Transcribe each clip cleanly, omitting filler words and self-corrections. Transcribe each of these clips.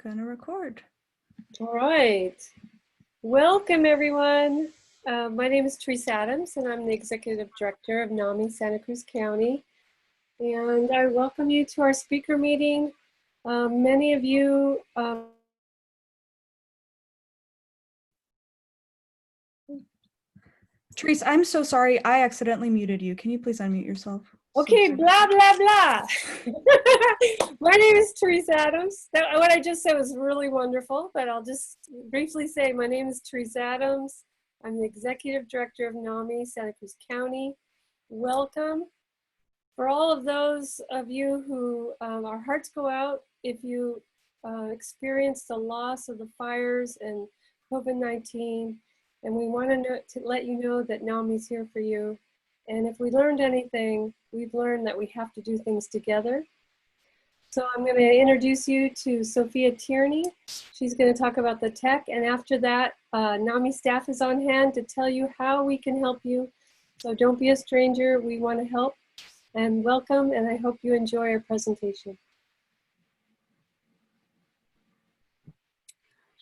gonna record. All right. Welcome, everyone. My name is Teresa Adams, and I'm the Executive Director of NAMI Santa Cruz County. And I welcome you to our speaker meeting. Many of you Teresa, I'm so sorry. I accidentally muted you. Can you please unmute yourself? Okay, so blah, blah, blah. My name is Teresa Adams. What I just said was really wonderful, but I'll just briefly say my name is Teresa Adams. I'm the Executive Director of NAMI Santa Cruz County. Welcome. For all of those of you who our hearts go out if you experienced the loss of the fires and COVID-19, and we want to let you know that NAMI's here for you. And if we learned anything, we've learned that we have to do things together. So I'm going to introduce you to Sophia Tierney. She's going to talk about the tech, and after that, NAMI staff is on hand to tell you how we can help you. So don't be a stranger. We want to help. And welcome, and I hope you enjoy our presentation.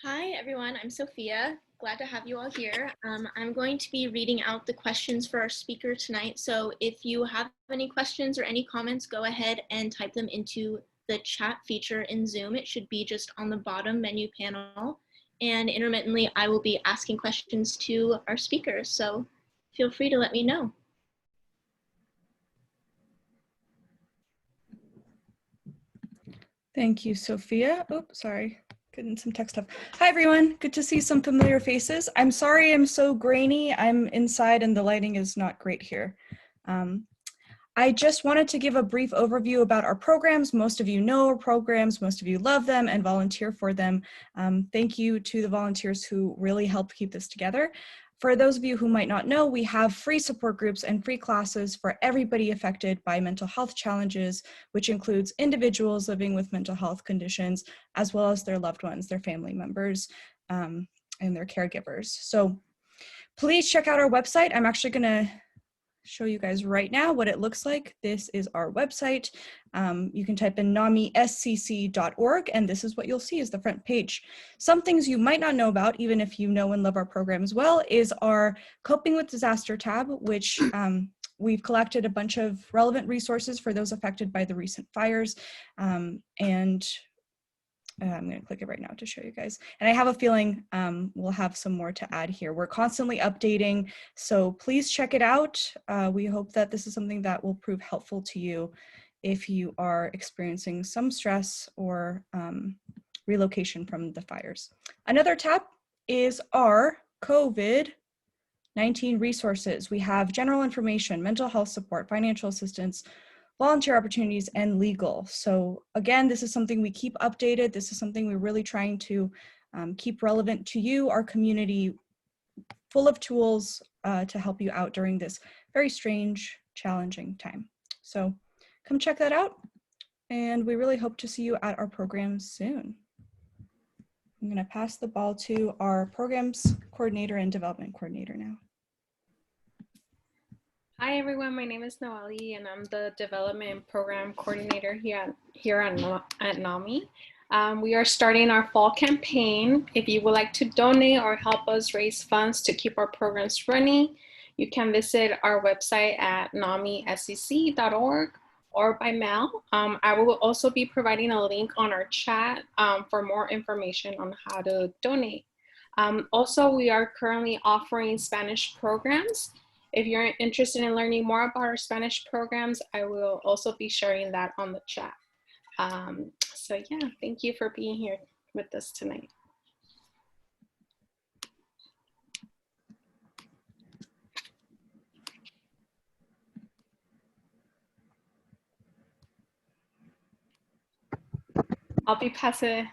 Hi everyone, I'm Sophia. Glad to have you all here. I'm going to be reading out the questions for our speaker tonight. So if you have any questions or any comments, go ahead and type them into the chat feature in Zoom. It should be just on the bottom menu panel. And intermittently, I will be asking questions to our speakers. So feel free to let me know. Thank you, Sophia. Oops, sorry. Getting some tech stuff. Hi, everyone. Good to see some familiar faces. I'm sorry I'm so grainy. I'm inside and the lighting is not great here. I just wanted to give a brief overview about our programs. Most of you know our programs, most of you love them and volunteer for them. Thank you to the volunteers who really help keep this together. For those of you who might not know, we have free support groups and free classes for everybody affected by mental health challenges, which includes individuals living with mental health conditions, as well as their loved ones, their family members, and their caregivers. So please check out our website. I'm actually gonna show you guys right now what it looks like. This is our website. You can type in namiscc.org, and this is what you'll see is the front page. Some things you might not know about, even if you know and love our program as well, is our Coping with Disaster tab, which we've collected a bunch of relevant resources for those affected by the recent fires. I'm going to click it right now to show you guys. And I have a feeling we'll have some more to add here. We're constantly updating, so please check it out. We hope that this is something that will prove helpful to you if you are experiencing some stress or relocation from the fires. Another tab is our COVID-19 resources. We have general information, mental health support, financial assistance, volunteer opportunities, and legal. So again, this is something we keep updated. This is something we're really trying to keep relevant to you, our community, full of tools to help you out during this very strange, challenging time. So come check that out. And we really hope to see you at our program soon. I'm gonna pass the ball to our programs coordinator and development coordinator now. Hi everyone, my name is Noelle and I'm the Development Program Coordinator here at NAMI. We are starting our fall campaign. If you would like to donate or help us raise funds to keep our programs running, you can visit our website at namiscc.org or by mail. I will also be providing a link on our chat for more information on how to donate. Also, we are currently offering Spanish programs. If you're interested in learning more about our Spanish programs, I will also be sharing that on the chat. So yeah, thank you for being here with us tonight. I'll be passing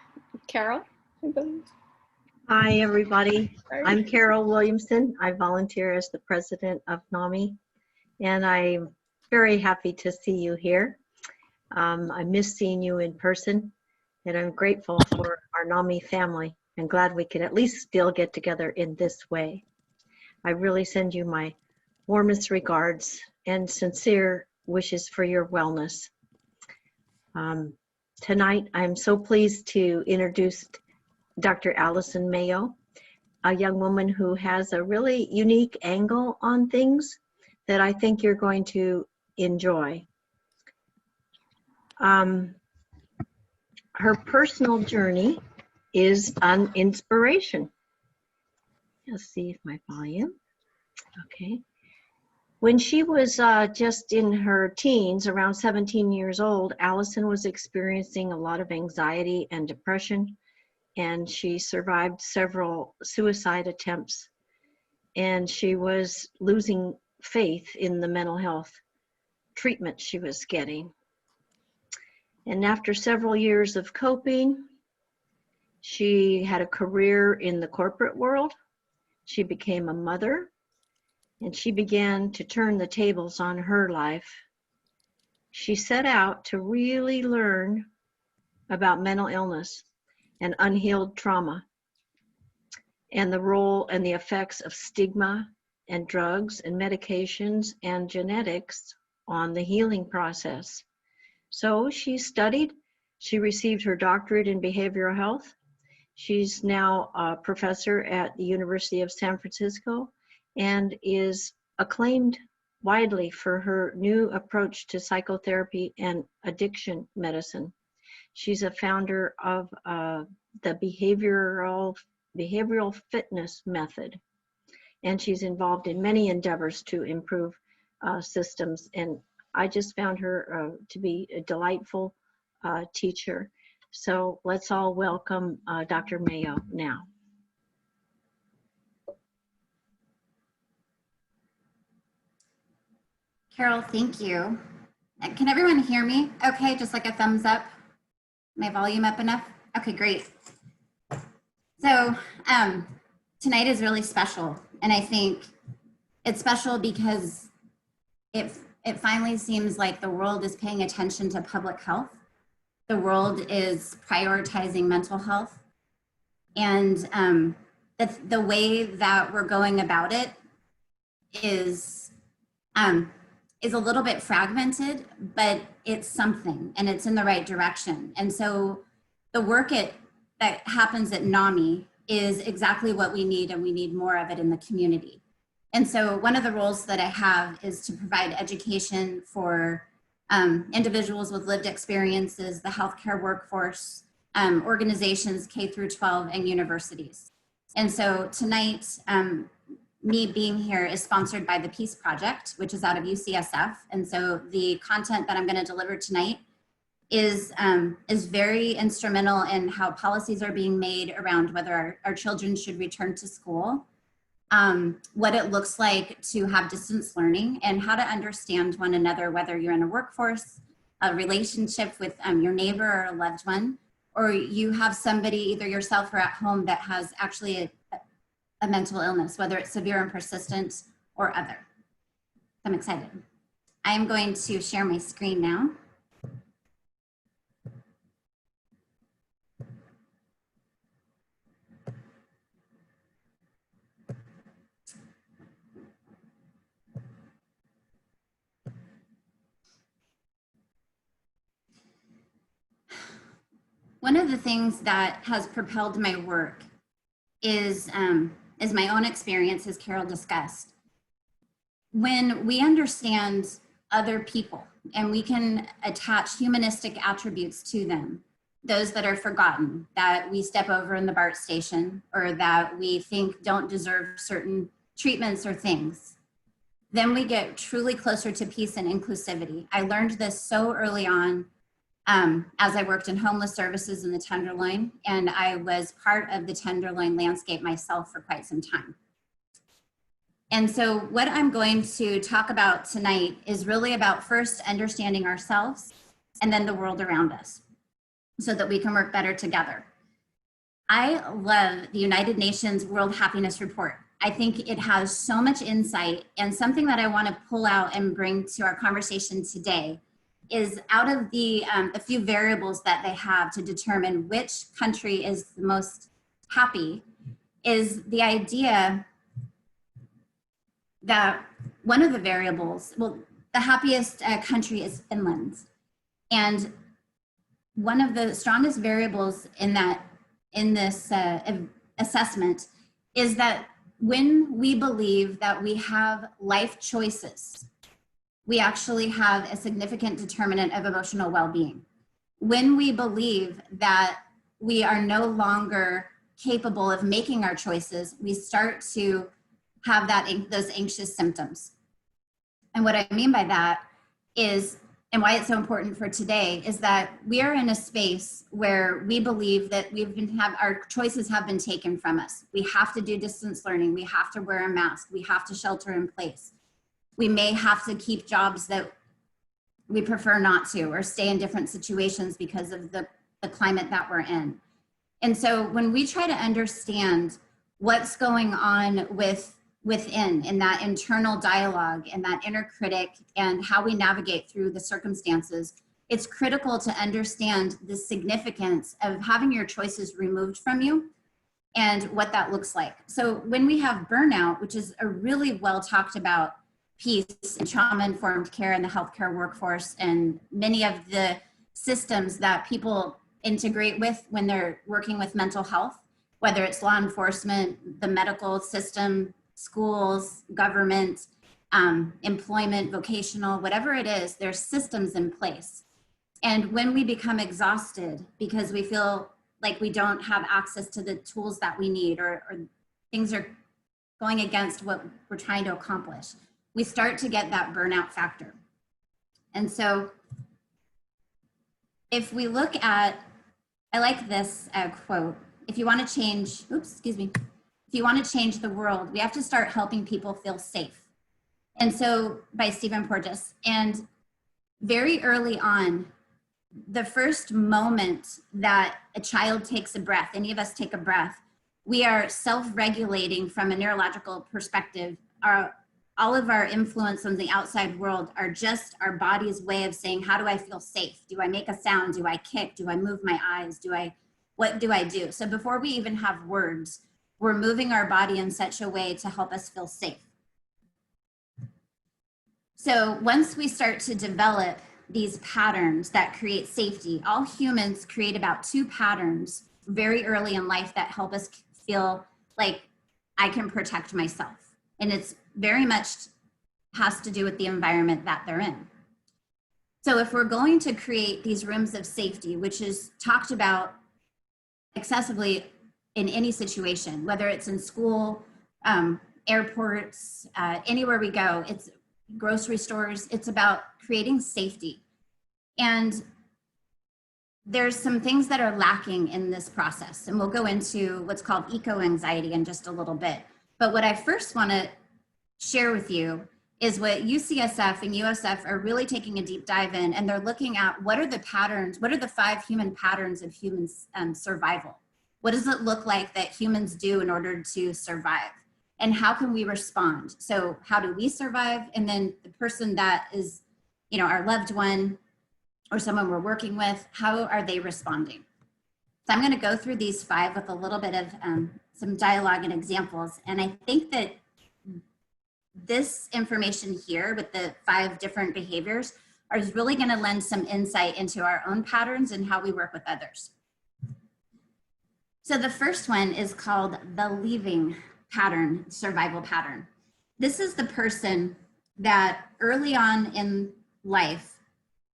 Carol, I believe. Hi, everybody. I'm Carol Williamson. I volunteer as the president of NAMI, and I'm very happy to see you here. I miss seeing you in person, and I'm grateful for our NAMI family and glad we can at least still get together in this way. I really send you my warmest regards and sincere wishes for your wellness. Tonight, I'm so pleased to introduce Dr. Allyson Mayo, a young woman who has a really unique angle on things that I think you're going to enjoy. Her personal journey is an inspiration. Let's see if my volume, okay. When she was just in her teens, around 17 years old, Allyson was experiencing a lot of anxiety and depression, and she survived several suicide attempts, and she was losing faith in the mental health treatment she was getting. And after several years of coping, she had a career in the corporate world. She became a mother, and she began to turn the tables on her life. She set out to really learn about mental illness and unhealed trauma, and the role and the effects of stigma and drugs and medications and genetics on the healing process. So she studied, she received her doctorate in behavioral health. She's now a professor at the University of San Francisco and is acclaimed widely for her new approach to psychotherapy and addiction medicine. She's a founder of the behavioral fitness method, and she's involved in many endeavors to improve systems. And I just found her to be a delightful teacher. So let's all welcome Dr. Mayo now. Carol, thank you. Can everyone hear me? Okay, just like a thumbs up. My volume up enough? Okay, great. So tonight is really special, and I think it's special because it finally seems like the world is paying attention to public health. The world is prioritizing mental health, and the way that we're going about it is a little bit fragmented, but it's something, and it's in the right direction. And so the work that happens at NAMI is exactly what we need, and we need more of it in the community. And so one of the roles that I have is to provide education for individuals with lived experiences, the healthcare workforce, organizations K through 12, and universities. And so tonight, me being here is sponsored by the Peace Project, which is out of UCSF. And so the content that I'm going to deliver tonight is very instrumental in how policies are being made around whether our children should return to school, what it looks like to have distance learning, and how to understand one another, whether you're in a workforce, a relationship with your neighbor or a loved one, or you have somebody, either yourself or at home, that has actually a mental illness, whether it's severe and persistent or other. I'm excited. I am going to share my screen now. One of the things that has propelled my work is my own experience, as Carol discussed. When we understand other people and we can attach humanistic attributes to them, those that are forgotten, that we step over in the BART station, or that we think don't deserve certain treatments or things, then we get truly closer to peace and inclusivity. I learned this so early on as I worked in homeless services in the Tenderloin, and I was part of the Tenderloin landscape myself for quite some time. And so what I'm going to talk about tonight is really about first understanding ourselves and then the world around us so that we can work better together. I love the United Nations World Happiness Report. I think it has so much insight, and something that I want to pull out and bring to our conversation today is out of the few variables that they have to determine which country is the most happy, is the idea that one of the variables, well, the happiest country is Finland. And one of the strongest variables in this assessment is that when we believe that we have life choices, we actually have a significant determinant of emotional well-being. When we believe that we are no longer capable of making our choices, we start to have those anxious symptoms. And what I mean by that is, and why it's so important for today, is that we are in a space where we believe that our choices have been taken from us. We have to do distance learning. We have to wear a mask. We have to shelter in place. We may have to keep jobs that we prefer not to, or stay in different situations because of the climate that we're in. And so when we try to understand what's going on within in that internal dialogue and that inner critic and how we navigate through the circumstances, it's critical to understand the significance of having your choices removed from you and what that looks like. So when we have burnout, which is a really well talked about piece in trauma-informed care and the healthcare workforce, and many of the systems that people integrate with when they're working with mental health, whether it's law enforcement, the medical system, schools, government, employment, vocational, whatever it is, there's systems in place. And when we become exhausted because we feel like we don't have access to the tools that we need, or things are going against what we're trying to accomplish, we start to get that burnout factor. And so if we look at, I like this quote, if you want to change, if you want to change the world, we have to start helping people feel safe. And so, by Stephen Porges. And very early on, the first moment that a child takes a breath, any of us take a breath, we are self-regulating from a neurological perspective. All of our influence on the outside world are just our body's way of saying, how do I feel safe? Do I make a sound? Do I kick? Do I move my eyes? What do I do? So before we even have words, we're moving our body in such a way to help us feel safe. So once we start to develop these patterns that create safety, all humans create about 2 patterns very early in life that help us feel like I can protect myself. And it's very much has to do with the environment that they're in. So if we're going to create these rooms of safety, which is talked about excessively in any situation, whether it's in school, airports, anywhere we go, it's grocery stores, it's about creating safety. And there's some things that are lacking in this process, and we'll go into what's called eco-anxiety in just a little bit. But what I first want to share with you is what UCSF and USF are really taking a deep dive in, and they're looking at what are the patterns, what are the 5 human patterns of human survival? What does it look like that humans do in order to survive? And how can we respond? So how do we survive? And then the person that is, our loved one or someone we're working with, how are they responding? So I'm going to go through these 5 with a little bit of some dialogue and examples. And I think that this information here with the 5 different behaviors is really going to lend some insight into our own patterns and how we work with others. So the first one is called the leaving pattern, survival pattern. This is the person that early on in life,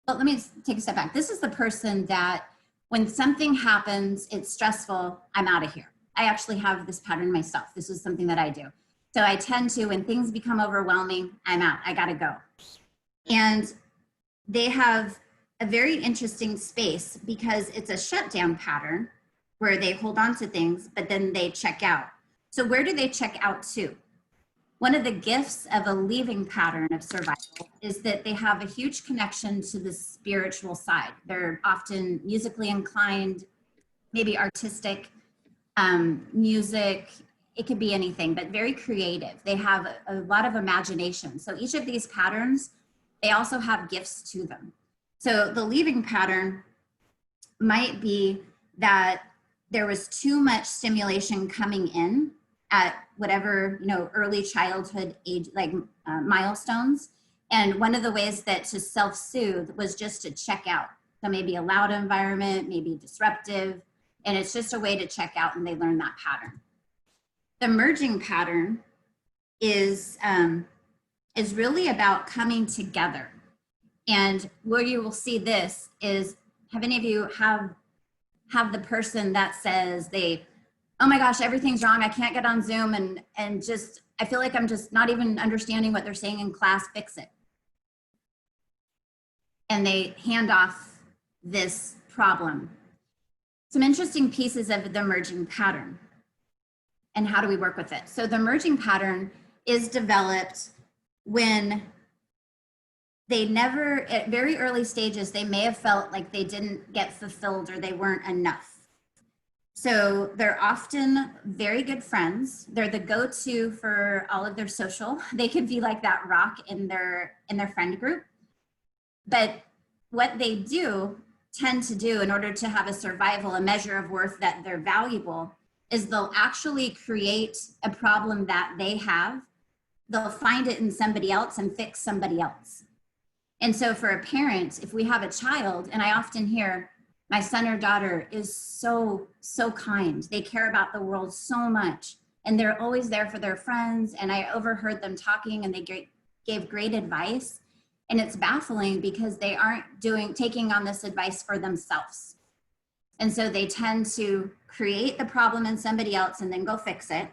well, let me take a step back. This is the person that when something happens, it's stressful, I'm out of here. I actually have this pattern myself. This is something that I do. So I tend to, when things become overwhelming, I'm out, I gotta go. And they have a very interesting space because it's a shutdown pattern where they hold on to things, but then they check out. So where do they check out to? One of the gifts of a leaving pattern of survival is that they have a huge connection to the spiritual side. They're often musically inclined, maybe artistic, music, it could be anything, but very creative. They have a lot of imagination. So each of these patterns, they also have gifts to them. So the leaving pattern might be that there was too much stimulation coming in at whatever, early childhood age, like milestones. And one of the ways that to self-soothe was just to check out. So maybe a loud environment, maybe disruptive, and it's just a way to check out and they learn that pattern. The merging pattern is really about coming together. And where you will see this is, have any of you have the person that says oh my gosh, everything's wrong, I can't get on Zoom, and just, I feel like I'm just not even understanding what they're saying in class, fix it. And they hand off this problem. Some interesting pieces of the merging pattern and how do we work with it. So the merging pattern is developed when they never, at very early stages, they may have felt like they didn't get fulfilled or they weren't enough. So they're often very good friends. They're the go-to for all of their social. They could be like that rock in their friend group. But what they tend to do in order to have a survival, a measure of worth that they're valuable, is they'll actually create a problem that they have. They'll find it in somebody else and fix somebody else. And so for a parent, if we have a child, and I often hear, my son or daughter is so kind. They care about the world so much. And they're always there for their friends. And I overheard them talking and they gave great advice. And it's baffling because they aren't taking on this advice for themselves. And so they tend to create the problem in somebody else and then go fix it.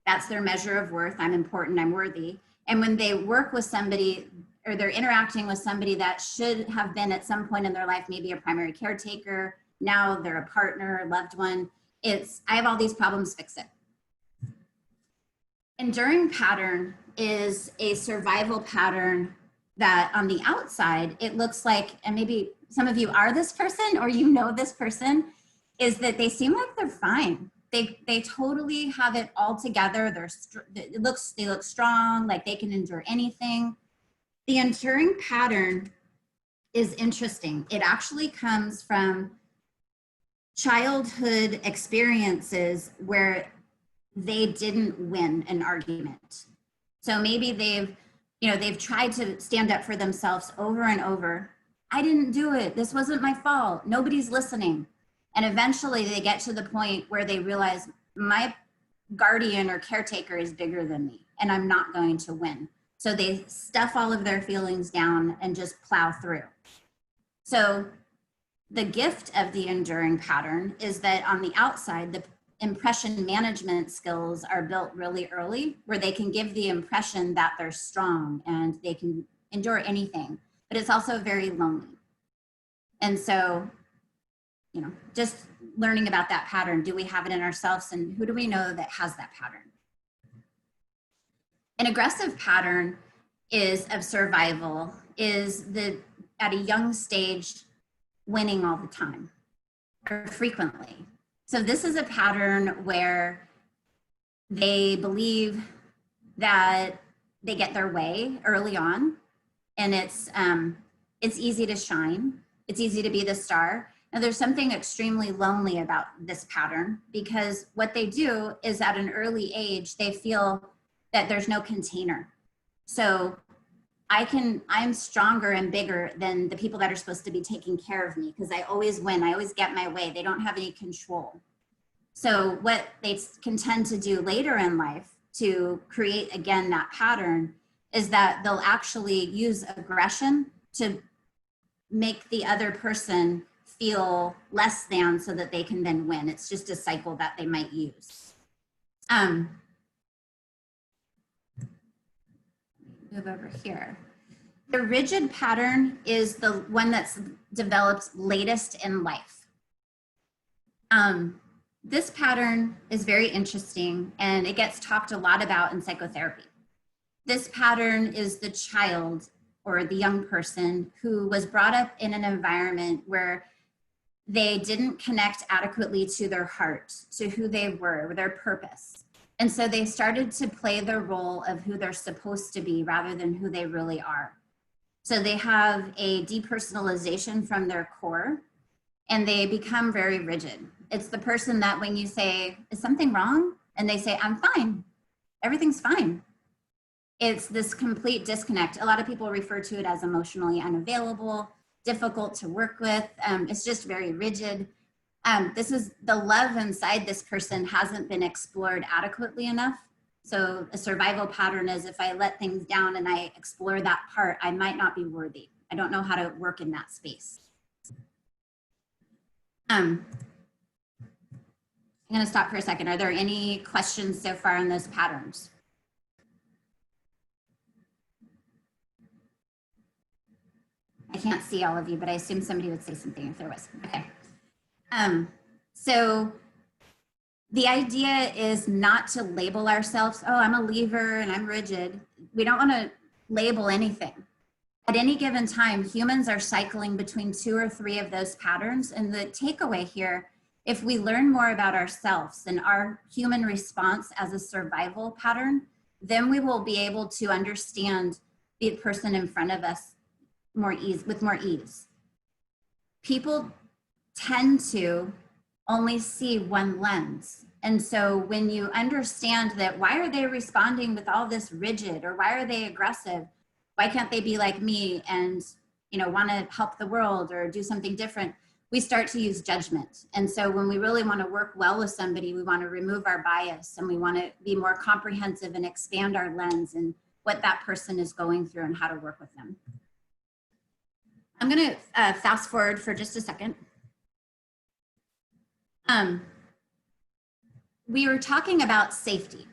That's their measure of worth. I'm important, I'm worthy. And when they work with somebody, or they're interacting with somebody that should have been at some point in their life, maybe a primary caretaker, now they're a partner, a loved one, it's, I have all these problems, fix it. Enduring pattern is a survival pattern that on the outside, it looks like, and maybe some of you are this person or you know this person, is that they seem like they're fine. They totally have it all together. They look strong, like they can endure anything. The enduring pattern is interesting. It actually comes from childhood experiences where they didn't win an argument. So maybe they've tried to stand up for themselves over and over. I didn't do it. This wasn't my fault. Nobody's listening. And eventually they get to the point where they realize my guardian or caretaker is bigger than me and I'm not going to win. So they stuff all of their feelings down and just plow through. So the gift of the enduring pattern is that on the outside, the impression management skills are built really early, where they can give the impression that they're strong and they can endure anything, but it's also very lonely. And so, just learning about that pattern. Do we have it in ourselves, and who do we know that has that pattern? An aggressive pattern is of survival, is at a young stage, winning all the time or frequently. So this is a pattern where they believe that they get their way early on, and it's easy to shine. It's easy to be the star. Now there's something extremely lonely about this pattern, because what they do is at an early age, they feel that there's no container. So I'm stronger and bigger than the people that are supposed to be taking care of me, because I always win, I always get my way. They don't have any control. So what they can tend to do later in life to create, again, that pattern is that they'll actually use aggression to make the other person feel less than so that they can then win. It's just a cycle that they might use. Move over here. The rigid pattern is the one that's developed latest in life. This pattern is very interesting, and it gets talked a lot about in psychotherapy. This pattern is the child or the young person who was brought up in an environment where they didn't connect adequately to their heart, to who they were, their purpose. And so they started to play the role of who they're supposed to be rather than who they really are. So they have a depersonalization from their core, and they become very rigid. It's the person that when you say, is something wrong? And they say, I'm fine, everything's fine. It's this complete disconnect. A lot of people refer to it as emotionally unavailable. difficult to work with. It's just very rigid. This is the love inside this person hasn't been explored adequately enough. So a survival pattern is if I let things down and I explore that part, I might not be worthy. I don't know how to work in that space. I'm going to stop for a second. Are there any questions so far on those patterns? I can't see all of you, but I assume somebody would say something if there was. Okay. So the idea is not to label ourselves, oh, I'm a lever and I'm rigid. We don't want to label anything. At any given time, humans are cycling between 2 or 3 of those patterns. And the takeaway here, if we learn more about ourselves and our human response as a survival pattern, then we will be able to understand the person in front of us with more ease. People tend to only see one lens. And so when you understand that, why are they responding with all this rigid, or why are they aggressive? Why can't they be like me and, you know, want to help the world or do something different? We start to use judgment. And so when we really want to work well with somebody, we want to remove our bias and we want to be more comprehensive and expand our lens and what that person is going through and how to work with them. I'm going to fast forward for just a second. We were talking about safety,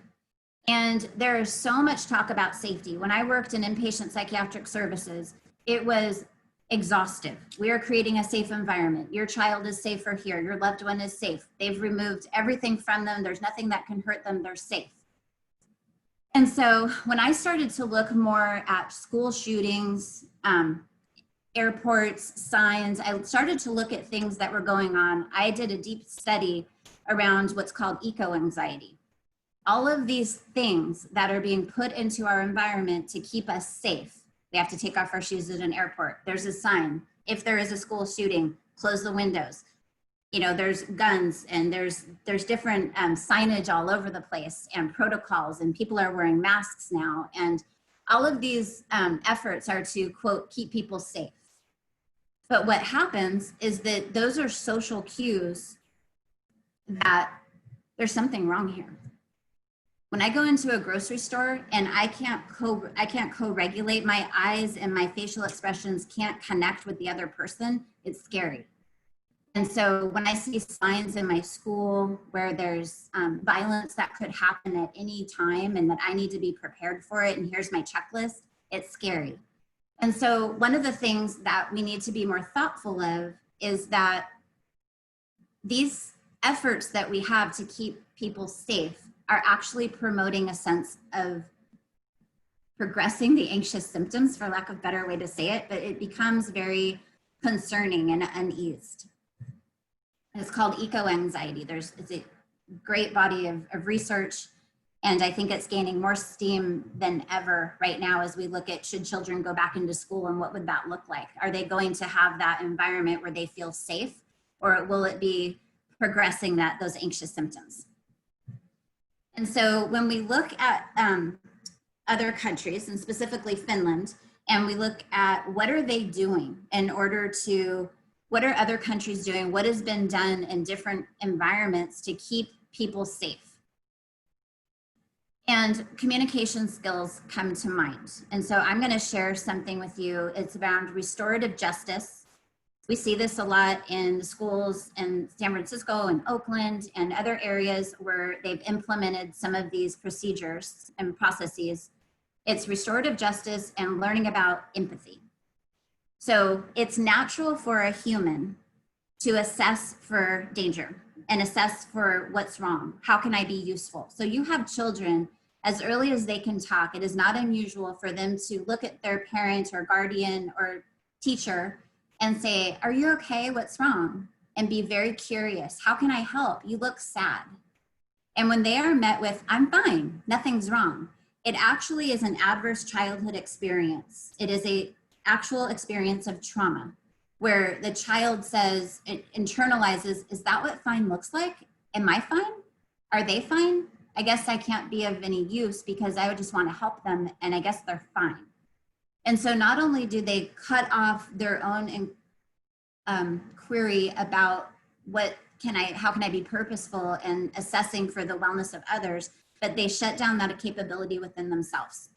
and there is so much talk about safety. When I worked in inpatient psychiatric services, it was exhaustive. We are creating a safe environment. Your child is safer here. Your loved one is safe. They've removed everything from them. There's nothing that can hurt them. They're safe. And so when I started to look more at school shootings, airports, signs, I started to look at things that were going on. I did a deep study around what's called eco-anxiety. All of these things that are being put into our environment to keep us safe. We have to take off our shoes at an airport. There's a sign. If there is a school shooting, close the windows. You know, there's guns and there's different signage all over the place and protocols, and people are wearing masks now. And all of these efforts are to, quote, keep people safe. But what happens is that those are social cues that there's something wrong here. When I go into a grocery store and I can't co-regulate, my eyes and my facial expressions can't connect with the other person, it's scary. And so when I see signs in my school where there's violence that could happen at any time and that I need to be prepared for it, and here's my checklist, it's scary. And so one of the things that we need to be more thoughtful of is that these efforts that we have to keep people safe are actually promoting a sense of progressing the anxious symptoms, for lack of a better way to say it, but it becomes very concerning and uneased. It's called eco-anxiety. It's a great body of research, and I think it's gaining more steam than ever right now as we look at, should children go back into school and what would that look like? Are they going to have that environment where they feel safe, or will it be progressing those anxious symptoms? And so when we look at other countries, and specifically Finland, and we look at what are they doing in order to, what are other countries doing? What has been done in different environments to keep people safe? And communication skills come to mind. And so I'm going to share something with you. It's around restorative justice. We see this a lot in the schools in San Francisco and Oakland and other areas where they've implemented some of these procedures and processes. It's restorative justice and learning about empathy. So it's natural for a human to assess for danger and assess for what's wrong. How can I be useful? So you have children, as early as they can talk, it is not unusual for them to look at their parent or guardian or teacher and say, are you okay? What's wrong? And be very curious. How can I help? You look sad. And when they are met with, I'm fine, nothing's wrong, it actually is an adverse childhood experience. It is an actual experience of trauma where the child says, it internalizes, is that what fine looks like? Am I fine? Are they fine? I guess I can't be of any use because I would just want to help them and I guess they're fine. And so not only do they cut off their own query about how can I be purposeful in assessing for the wellness of others, but they shut down that capability within themselves.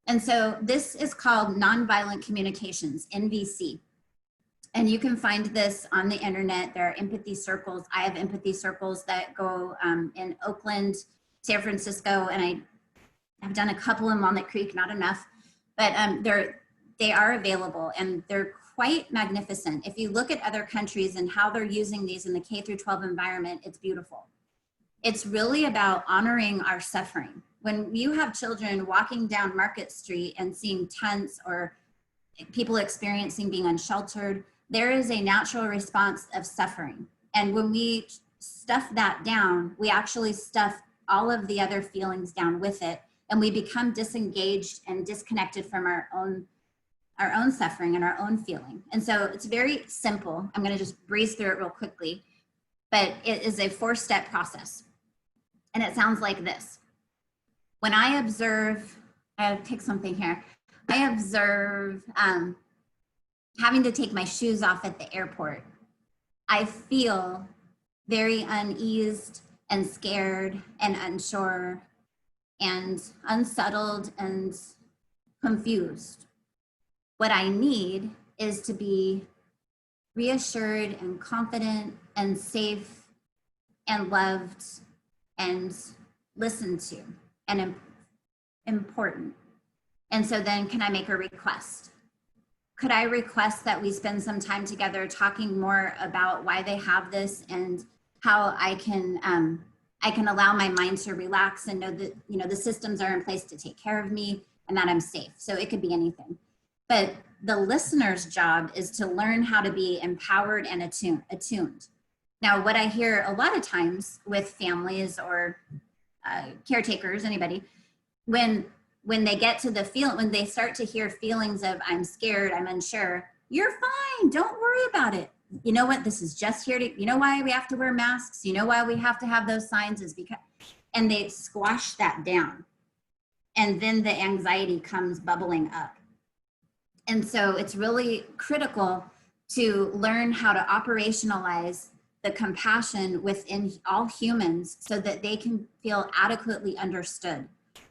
And so this is called nonviolent communications, NVC. And you can find this on the internet. There are empathy circles. I have empathy circles that go in Oakland, San Francisco, and I've done a couple in Walnut Creek, not enough, but they are available and they're quite magnificent. If you look at other countries and how they're using these in the K through 12 environment, it's beautiful. It's really about honoring our suffering. When you have children walking down Market Street and seeing tents or people experiencing being unsheltered, there is a natural response of suffering. And when we stuff that down, we actually stuff all of the other feelings down with it, and we become disengaged and disconnected from our own suffering and our own feeling. And so it's very simple. I'm gonna just breeze through it real quickly, but it is a 4-step process. And it sounds like this. When I observe, I'll pick something here. I observe having to take my shoes off at the airport. I feel very uneased and scared and unsure and unsettled and confused. What I need is to be reassured and confident and safe and loved and listened to and important. And so then can I make a request? Could I request that we spend some time together talking more about why they have this and how I can allow my mind to relax and know that, you know, the systems are in place to take care of me and that I'm safe. So it could be anything. But the listener's job is to learn how to be empowered and attuned. Now, what I hear a lot of times with families or caretakers, anybody, when they get to when they start to hear feelings of I'm scared, I'm unsure, you're fine, don't worry about it. You know what, this is just here to, you know why we have to wear masks? You know why we have to have those signs is because, and they squash that down. And then the anxiety comes bubbling up. And so it's really critical to learn how to operationalize the compassion within all humans so that they can feel adequately understood.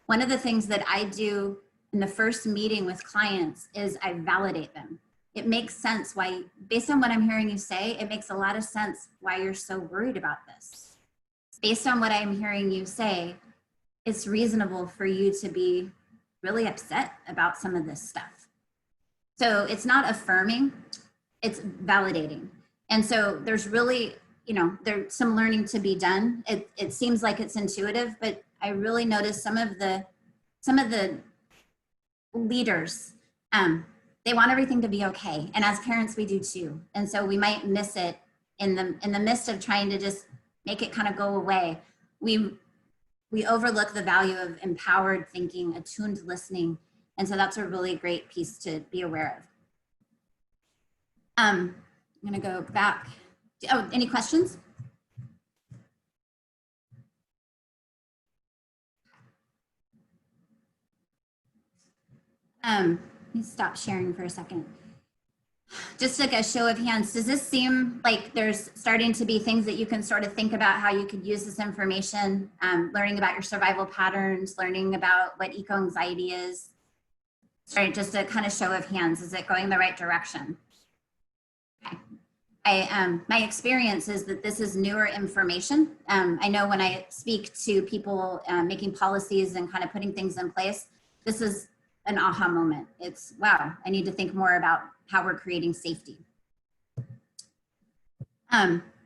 One of the things that I do in the first meeting with clients is I validate them. It makes sense why, based on what I'm hearing you say, it makes a lot of sense why you're so worried about this. Based on what I'm hearing you say, it's reasonable for you to be really upset about some of this stuff. So it's not affirming, it's validating. And so there's really, you know, there's some learning to be done. It seems like it's intuitive, but I really noticed some of the leaders, they want everything to be okay. And as parents, we do too. And so we might miss it in the midst of trying to just make it kind of go away. We overlook the value of empowered thinking, attuned listening. And so that's a really great piece to be aware of. I'm gonna go back. Oh, any questions? Let me stop sharing for a second. Just like a show of hands, does this seem like there's starting to be things that you can sort of think about how you could use this information, learning about your survival patterns, learning about what eco-anxiety is? Sorry, just a kind of show of hands. Is it going the right direction? Okay. My experience is that this is newer information. I know when I speak to people making policies and kind of putting things in place, this is an aha moment. It's, wow, I need to think more about how we're creating safety.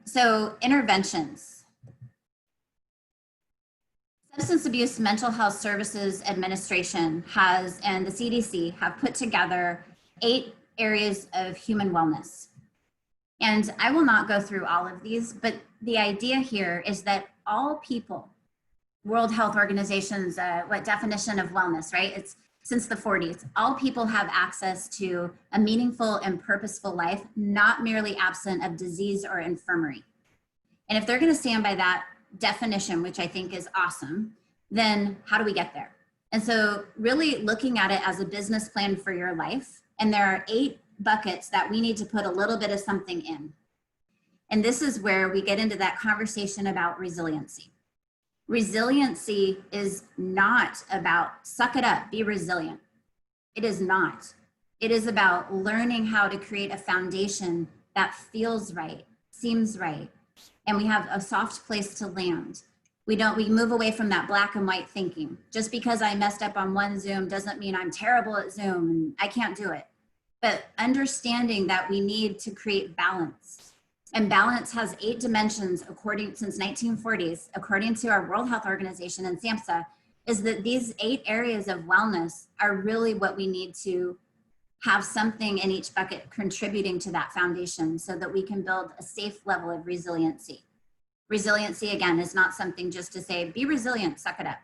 So interventions. Substance Abuse Mental Health Services Administration has, and the CDC have put together 8 areas of human wellness. And I will not go through all of these, but the idea here is that all people, World Health Organization's what definition of wellness, right? It's since the 40s, all people have access to a meaningful and purposeful life, not merely absent of disease or infirmary. And if they're going to stand by that definition, which I think is awesome, then how do we get there? And so really looking at it as a business plan for your life. And there are 8 buckets that we need to put a little bit of something in. And this is where we get into that conversation about resiliency. Resiliency is not about suck it up, be resilient. It is not. It is about learning how to create a foundation that feels right, seems right, and we have a soft place to land. We move away from that black and white thinking. Just because I messed up on one Zoom doesn't mean I'm terrible at Zoom and I can't do it. But understanding that we need to create balance. And balance has 8 dimensions since 1940s, according to our World Health Organization and SAMHSA, is that these 8 areas of wellness are really what we need to have something in each bucket contributing to that foundation so that we can build a safe level of resiliency. Resiliency, again, is not something just to say, be resilient, suck it up.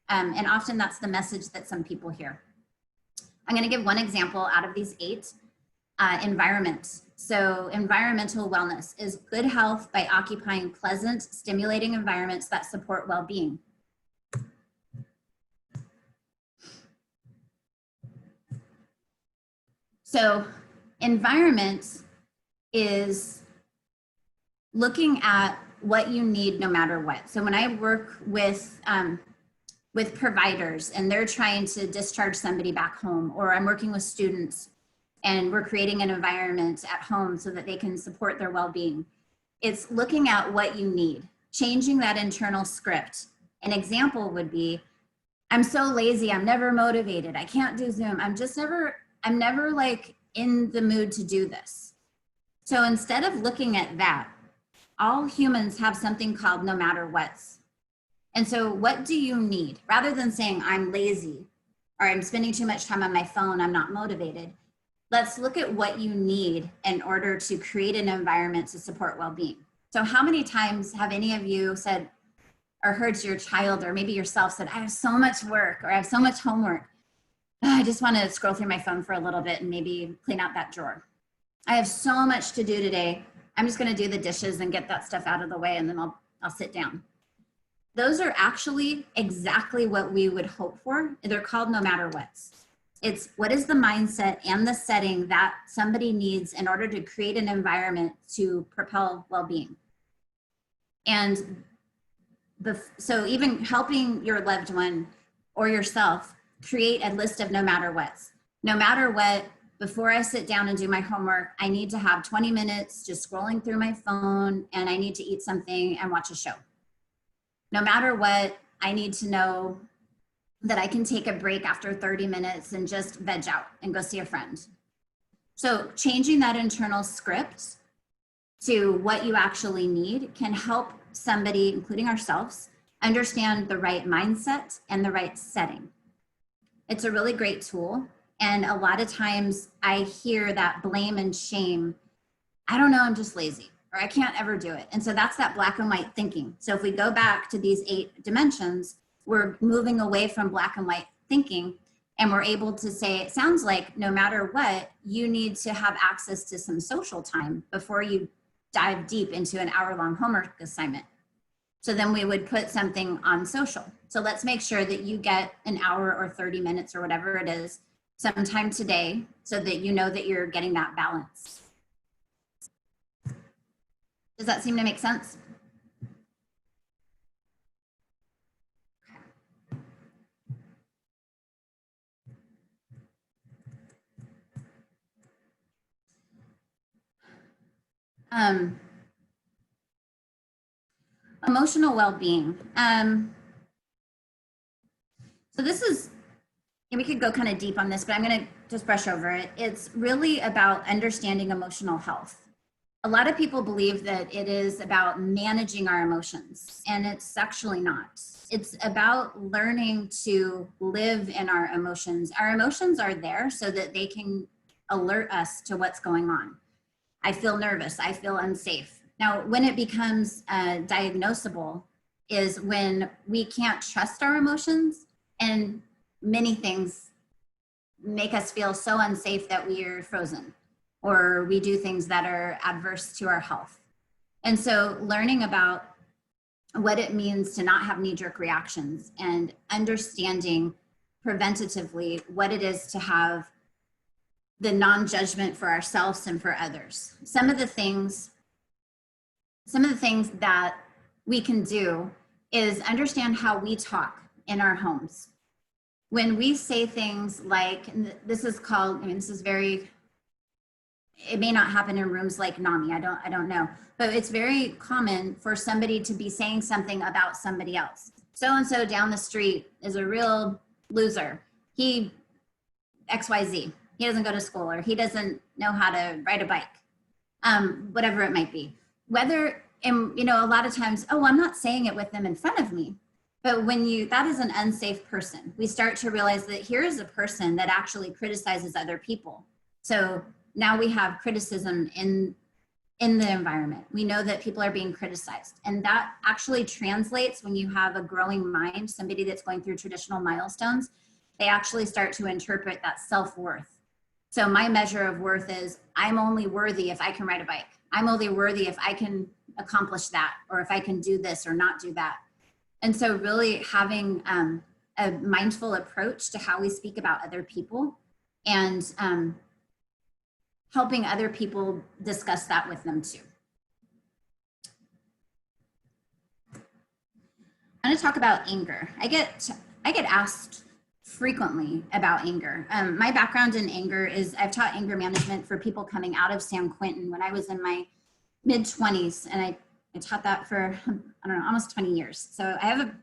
And often that's the message that some people hear. I'm gonna give one example out of these 8, environment. So environmental wellness is good health by occupying pleasant, stimulating environments that support well-being. So environment is looking at what you need no matter what. So when I work with providers and they're trying to discharge somebody back home, or I'm working with students and we're creating an environment at home so that they can support their well-being, it's looking at what you need, changing that internal script. An example would be, I'm so lazy, I'm never motivated, I can't do Zoom, I'm never like in the mood to do this. So instead of looking at that, all humans have something called no matter what's. And so what do you need? Rather than saying I'm lazy or I'm spending too much time on my phone, I'm not motivated, let's look at what you need in order to create an environment to support well-being. So how many times have any of you said or heard your child or maybe yourself said, I have so much work or I have so much homework. I just want to scroll through my phone for a little bit and maybe clean out that drawer. I have so much to do today. I'm just going to do the dishes and get that stuff out of the way and then I'll sit down. Those are actually exactly what we would hope for. They're called no matter what's. It's what is the mindset and the setting that somebody needs in order to create an environment to propel well-being. And so even helping your loved one or yourself create a list of no matter what's. No matter what, before I sit down and do my homework, I need to have 20 minutes just scrolling through my phone and I need to eat something and watch a show. No matter what, I need to know that I can take a break after 30 minutes and just veg out and go see a friend. So changing that internal script to what you actually need can help somebody, including ourselves, understand the right mindset and the right setting. It's a really great tool. And a lot of times I hear that blame and shame. I don't know, I'm just lazy, or I can't ever do it. And so that's that black and white thinking. So if we go back to these 8 dimensions, we're moving away from black and white thinking, and we're able to say, it sounds like no matter what, you need to have access to some social time before you dive deep into an hour-long homework assignment. So then we would put something on social. So let's make sure that you get an hour or 30 minutes or whatever it is sometime today so that you know that you're getting that balance. Does that seem to make sense? Emotional well-being. So this is, and we could go kind of deep on this, but I'm going to just brush over it. It's really about understanding emotional health. A lot of people believe that it is about managing our emotions, and it's actually not. It's about learning to live in our emotions. Our emotions are there so that they can alert us to what's going on. I feel nervous, I feel unsafe. Now, when it becomes diagnosable is when we can't trust our emotions, and many things make us feel so unsafe that we are frozen, or we do things that are adverse to our health. And so learning about what it means to not have knee-jerk reactions and understanding preventatively what it is to have the non-judgment for ourselves and for others. Some of the things that we can do is understand how we talk in our homes. When we say things like, and this is called, I mean, this is very, it may not happen in rooms like NAMI, I don't know, but it's very common for somebody to be saying something about somebody else. So-and-so down the street is a real loser. He XYZ, he doesn't go to school, or he doesn't know how to ride a bike, whatever it might be. Whether, and you know, a lot of times, oh, I'm not saying it with them in front of me. But when that is an unsafe person, we start to realize that here is a person that actually criticizes other people. So now we have criticism in the environment. We know that people are being criticized. And that actually translates when you have a growing mind, somebody that's going through traditional milestones, they actually start to interpret that self-worth. So my measure of worth is, I'm only worthy if I can ride a bike. I'm only worthy if I can accomplish that, or if I can do this or not do that. And so really having a mindful approach to how we speak about other people, and helping other people discuss that with them too. I'm going to talk about anger. I get asked frequently about anger. My background in anger is I've taught anger management for people coming out of San Quentin when I was in my mid-20s, and I taught that for, I don't know, almost 20 years. So I have a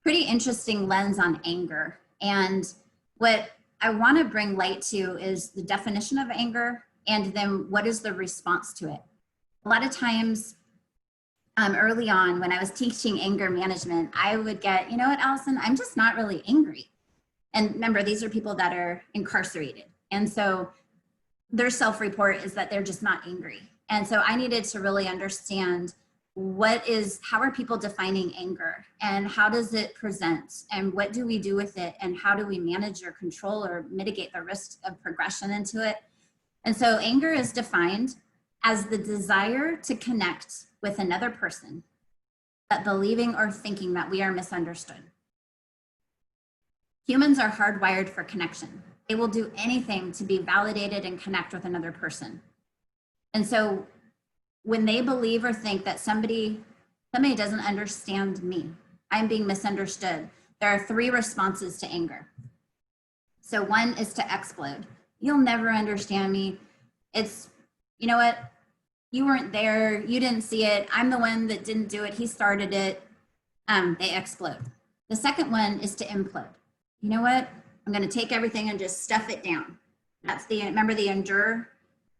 pretty interesting lens on anger. And what I want to bring light to is the definition of anger, and then what is the response to it. A lot of times early on when I was teaching anger management, I would get, you know what, Allyson, I'm just not really angry. And remember, these are people that are incarcerated. And so their self-report is that they're just not angry. And so I needed to really understand how are people defining anger, and how does it present, and what do we do with it, and how do we manage or control or mitigate the risk of progression into it. And so anger is defined as the desire to connect with another person, but believing or thinking that we are misunderstood. Humans are hardwired for connection. They will do anything to be validated and connect with another person. And so when they believe or think that somebody doesn't understand me, I'm being misunderstood, there are 3 responses to anger. So one is to explode. You'll never understand me. It's, you know what? You weren't there. You didn't see it. I'm the one that didn't do it. He started it. They explode. The second one is to implode. You know what? I'm going to take everything and just stuff it down. That's remember the endure,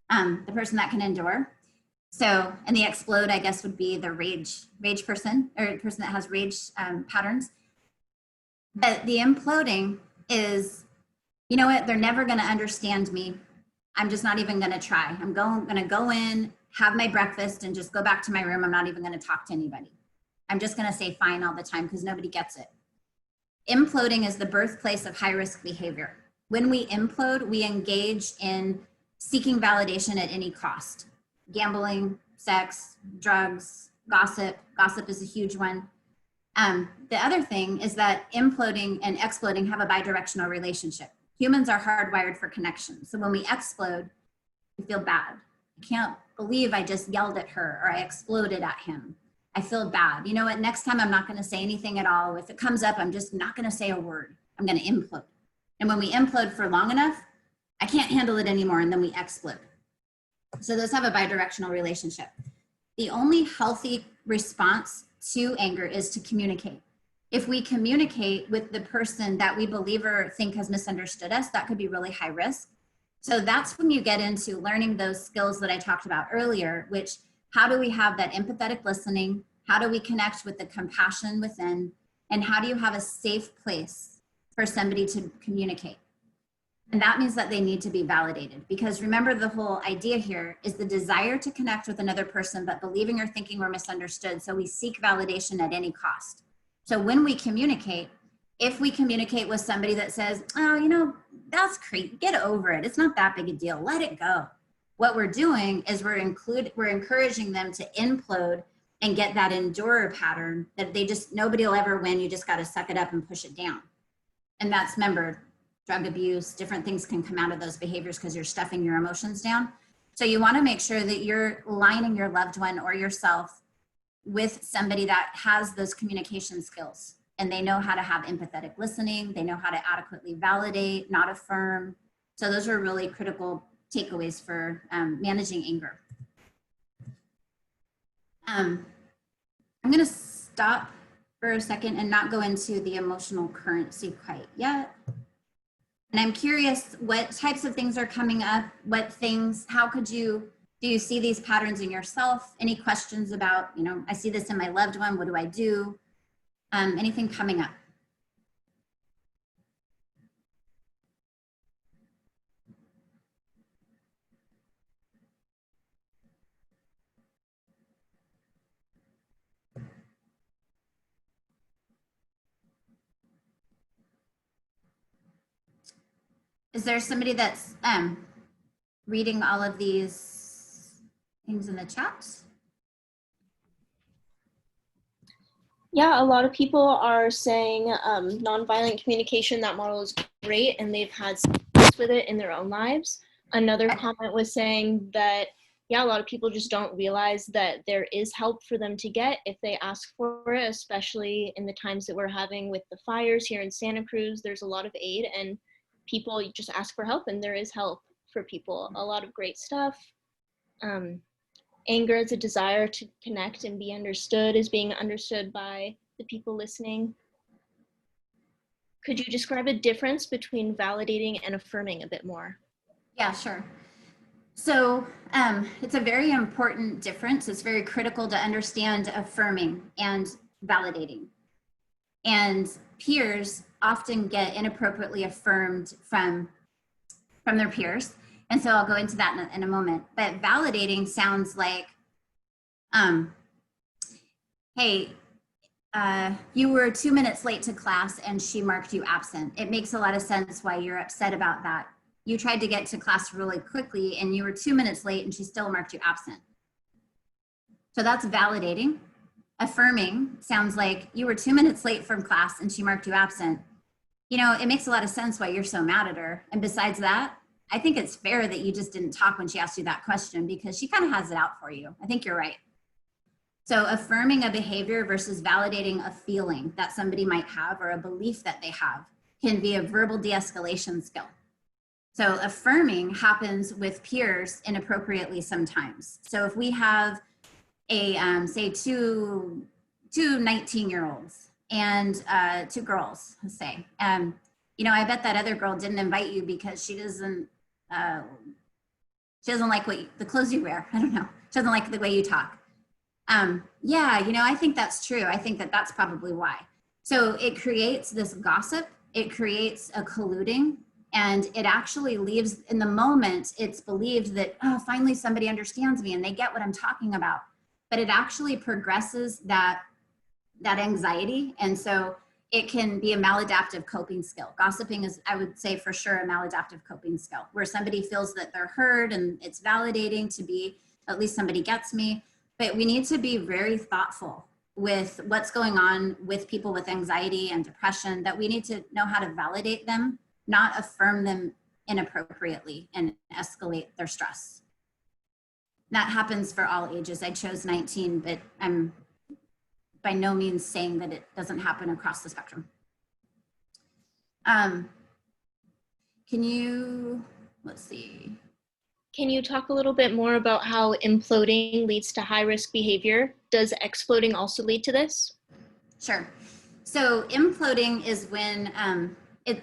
the person that can endure. So, and the explode, I guess, would be the rage person, or the person that has rage patterns. But the imploding is, you know what? They're never going to understand me. I'm just not even going to try. I'm going to go in, have my breakfast, and just go back to my room. I'm not even going to talk to anybody. I'm just going to say fine all the time because nobody gets it. Imploding is the birthplace of high-risk behavior. When we implode, we engage in seeking validation at any cost. Gambling, sex, drugs, gossip. Gossip is a huge one. The other thing is that imploding and exploding have a bidirectional relationship. Humans are hardwired for connection. So when we explode, we feel bad. I can't believe I just yelled at her, or I exploded at him. I feel bad. You know what? Next time I'm not going to say anything at all. If it comes up, I'm just not going to say a word. I'm going to implode. And when we implode for long enough, I can't handle it anymore, and then we explode. So those have a bidirectional relationship. The only healthy response to anger is to communicate. If we communicate with the person that we believe or think has misunderstood us, that could be really high risk. So that's when you get into learning those skills that I talked about earlier, which, how do we have that empathetic listening? How do we connect with the compassion within? And how do you have a safe place for somebody to communicate? And that means that they need to be validated, because remember, the whole idea here is the desire to connect with another person, but believing or thinking we're misunderstood. So we seek validation at any cost. So when we communicate, if we communicate with somebody that says, oh, you know, that's crazy, get over it. It's not that big a deal. Let it go. What we're doing is we're encouraging them to implode and get that endure pattern that nobody will ever win. You just got to suck it up and push it down. And that's, remember, drug abuse, different things can come out of those behaviors because you're stuffing your emotions down. So you want to make sure that you're aligning your loved one or yourself with somebody that has those communication skills, and they know how to have empathetic listening. They know how to adequately validate, not affirm. So those are really critical takeaways for managing anger. I'm going to stop for a second and not go into the emotional currency quite yet. And I'm curious what types of things are coming up, what things, how could you, do you see these patterns in yourself? Any questions about, you know, I see this in my loved one, what do I do? Anything coming up? Is there somebody that's reading all of these things in the chat? Yeah, a lot of people are saying nonviolent communication, that model is great, and they've had success with it in their own lives. Another comment was saying that, yeah, a lot of people just don't realize that there is help for them to get if they ask for it, especially in the times that we're having with the fires here in Santa Cruz. There's a lot of aid, and people just ask for help, and there is help for people. A lot of great stuff. Anger is a desire to connect and be understood, is being understood by the people listening. Could you describe a difference between validating and affirming a bit more? Yeah, sure. So it's a very important difference. It's very critical to understand affirming and validating. And peers often get inappropriately affirmed from their peers. And so I'll go into that in a moment. But validating sounds like, hey, you were 2 minutes late to class and she marked you absent. It makes a lot of sense why you're upset about that. You tried to get to class really quickly and you were 2 minutes late and she still marked you absent. So that's validating. Affirming sounds like you were 2 minutes late from class and she marked you absent. You know, it makes a lot of sense why you're so mad at her. And besides that, I think it's fair that you just didn't talk when she asked you that question because she kind of has it out for you. I think you're right. So affirming a behavior versus validating a feeling that somebody might have or a belief that they have can be a verbal de-escalation skill. So affirming happens with peers inappropriately sometimes. So if we have a, say two 19-year-olds and two girls, let's say, you know, I bet that other girl didn't invite you because she doesn't like the clothes you wear. I don't know. She doesn't like the way you talk. Yeah, you know, I think that's true. I think that that's probably why. So it creates this gossip. It creates a colluding, and it actually leaves, in the moment, it's believed that, oh, finally somebody understands me and they get what I'm talking about. But it actually progresses that anxiety. And so it can be a maladaptive coping skill. Gossiping is, I would say, for sure, a maladaptive coping skill, where somebody feels that they're heard and it's validating to be, at least somebody gets me. But we need to be very thoughtful with what's going on with people with anxiety and depression, that we need to know how to validate them, not affirm them inappropriately and escalate their stress. That happens for all ages. I chose 19, but I'm by no means saying that it doesn't happen across the spectrum. Can you, let's see. Can you talk a little bit more about how imploding leads to high-risk behavior? Does exploding also lead to this? Sure. So imploding is when,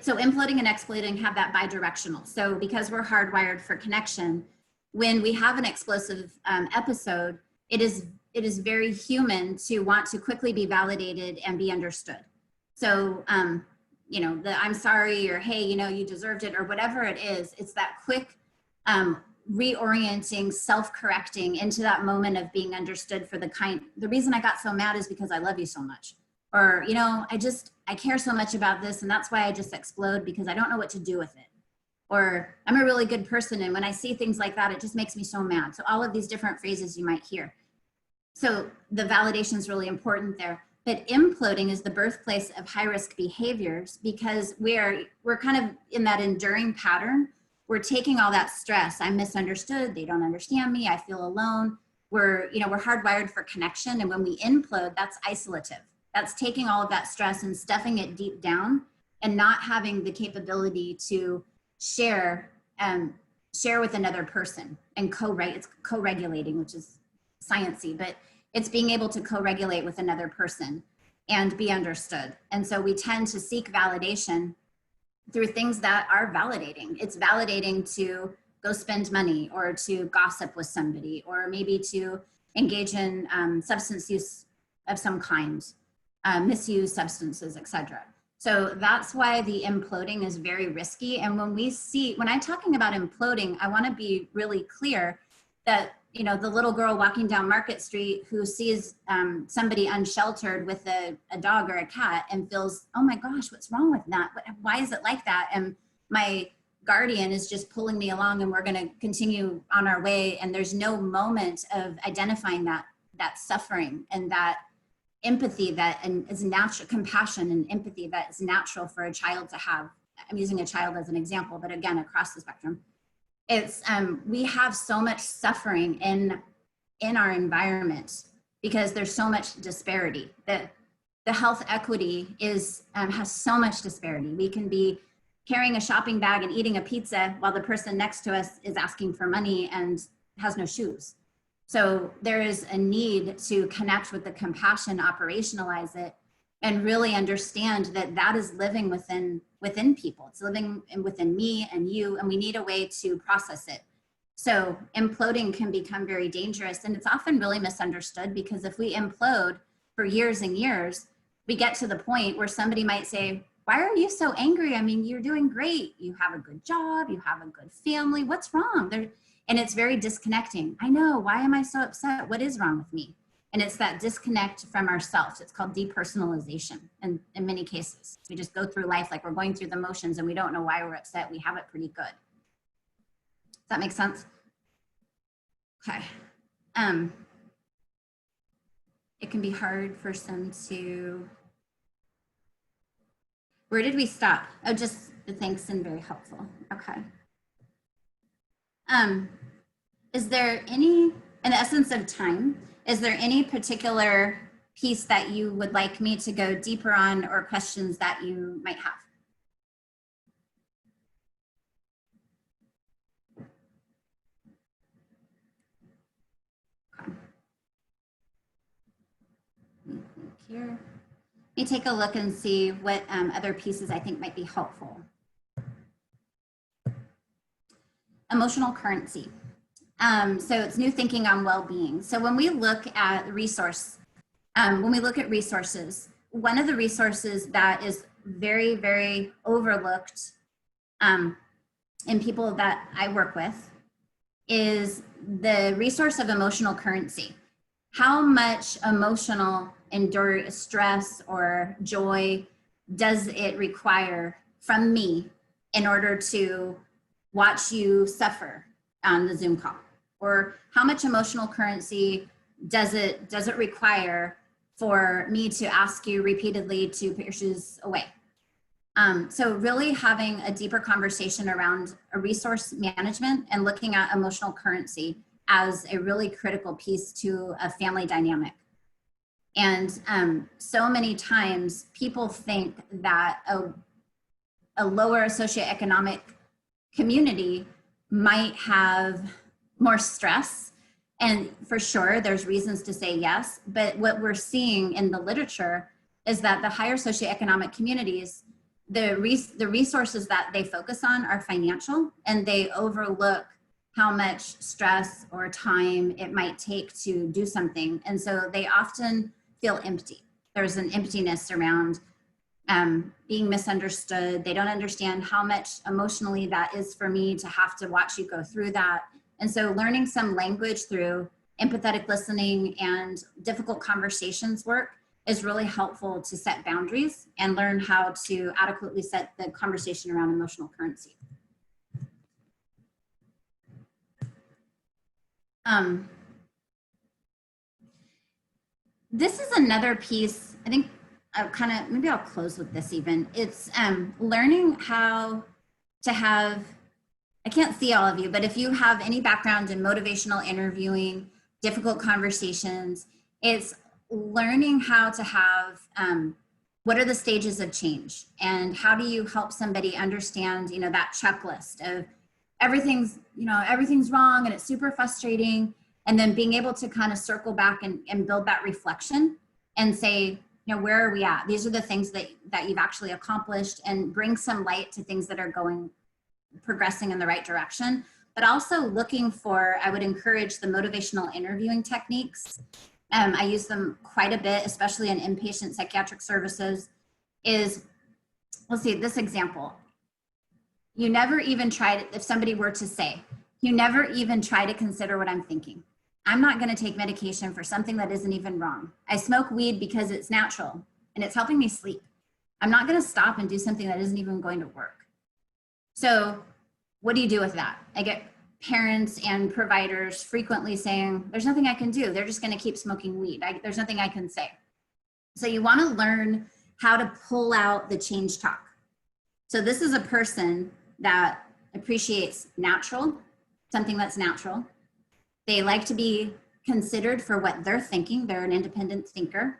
so imploding and exploding have that bidirectional. So because we're hardwired for connection, when we have an explosive episode, it is very human to want to quickly be validated and be understood. So, you know, I'm sorry, or hey, you know, you deserved it, or whatever it is, it's that quick reorienting, self-correcting into that moment of being understood for the reason I got so mad is because I love you so much. Or, you know, I care so much about this and that's why I just explode because I don't know what to do with it. Or I'm a really good person and when I see things like that, it just makes me so mad. So all of these different phrases you might hear. So the validation is really important there. But imploding is the birthplace of high-risk behaviors because we're kind of in that enduring pattern. We're taking all that stress. I'm misunderstood. They don't understand me. I feel alone. We're hardwired for connection. And when we implode, that's isolative. That's taking all of that stress and stuffing it deep down and not having the capability to share with another person and it's co-regulating, which is sciencey, but it's being able to co-regulate with another person and be understood. And so we tend to seek validation through things that are validating. It's validating to go spend money or to gossip with somebody or maybe to engage in substance use of some kind, misuse substances, etc. So that's why the imploding is very risky. And when I'm talking about imploding, I want to be really clear that, the little girl walking down Market Street who sees somebody unsheltered with a dog or a cat and feels, oh my gosh, what's wrong with that? Why is it like that? And my guardian is just pulling me along and we're going to continue on our way. And there's no moment of identifying that suffering and that empathy is natural, compassion and empathy that is natural for a child to have. I'm using a child as an example, but again, across the spectrum. It's we have so much suffering in our environment because there's so much disparity. The health equity has so much disparity. We can be carrying a shopping bag and eating a pizza while the person next to us is asking for money and has no shoes. So there is a need to connect with the compassion, operationalize it, and really understand that is living within people. It's living within me and you, and we need a way to process it. So imploding can become very dangerous, and it's often really misunderstood because if we implode for years and years, we get to the point where somebody might say, why are you so angry? I mean, you're doing great. You have a good job, you have a good family. What's wrong? And it's very disconnecting. I know, why am I so upset? What is wrong with me? And it's that disconnect from ourselves. It's called depersonalization in many cases. We just go through life like we're going through the motions and we don't know why we're upset. We have it pretty good. Does that make sense? Okay. It can be hard for some to, where did we stop? Oh, just the thanks and very helpful. Okay. Is there any, in the essence of time, is there any particular piece that you would like me to go deeper on or questions that you might have? Okay. Let me think here. Let me take a look and see what other pieces I think might be helpful. Emotional currency. So it's new thinking on well-being. So when we look at resources, one of the resources that is very, very overlooked in people that I work with is the resource of emotional currency. How much emotional stress or joy does it require from me in order to watch you suffer on the Zoom call? Or how much emotional currency does it require for me to ask you repeatedly to put your shoes away? So really having a deeper conversation around a resource management and looking at emotional currency as a really critical piece to a family dynamic. And so many times people think that a lower socioeconomic community might have more stress. And for sure, there's reasons to say yes. But what we're seeing in the literature is that the higher socioeconomic communities, the resources that they focus on are financial, and they overlook how much stress or time it might take to do something. And so they often feel empty. There's an emptiness around being misunderstood. They don't understand how much emotionally that is for me to have to watch you go through that. And so learning some language through empathetic listening and difficult conversations work is really helpful to set boundaries and learn how to adequately set the conversation around emotional currency. This is another piece I think maybe I'll close with this even. It's learning how to have, I can't see all of you, but if you have any background in motivational interviewing, difficult conversations, it's learning how to have, what are the stages of change and how do you help somebody understand, that checklist of everything's wrong and it's super frustrating. And then being able to kind of circle back and build that reflection and say, where are we at? These are the things that you've actually accomplished, and bring some light to things that are progressing in the right direction. But also looking for, I would encourage the motivational interviewing techniques. I use them quite a bit, especially in inpatient psychiatric services. We'll see this example. You never even tried, if somebody were to say, you never even try to consider what I'm thinking. I'm not going to take medication for something that isn't even wrong. I smoke weed because it's natural and it's helping me sleep. I'm not going to stop and do something that isn't even going to work. So what do you do with that? I get parents and providers frequently saying, there's nothing I can do. They're just going to keep smoking weed. There's nothing I can say. So you want to learn how to pull out the change talk. So this is a person that appreciates something that's natural. They like to be considered for what they're thinking. They're an independent thinker.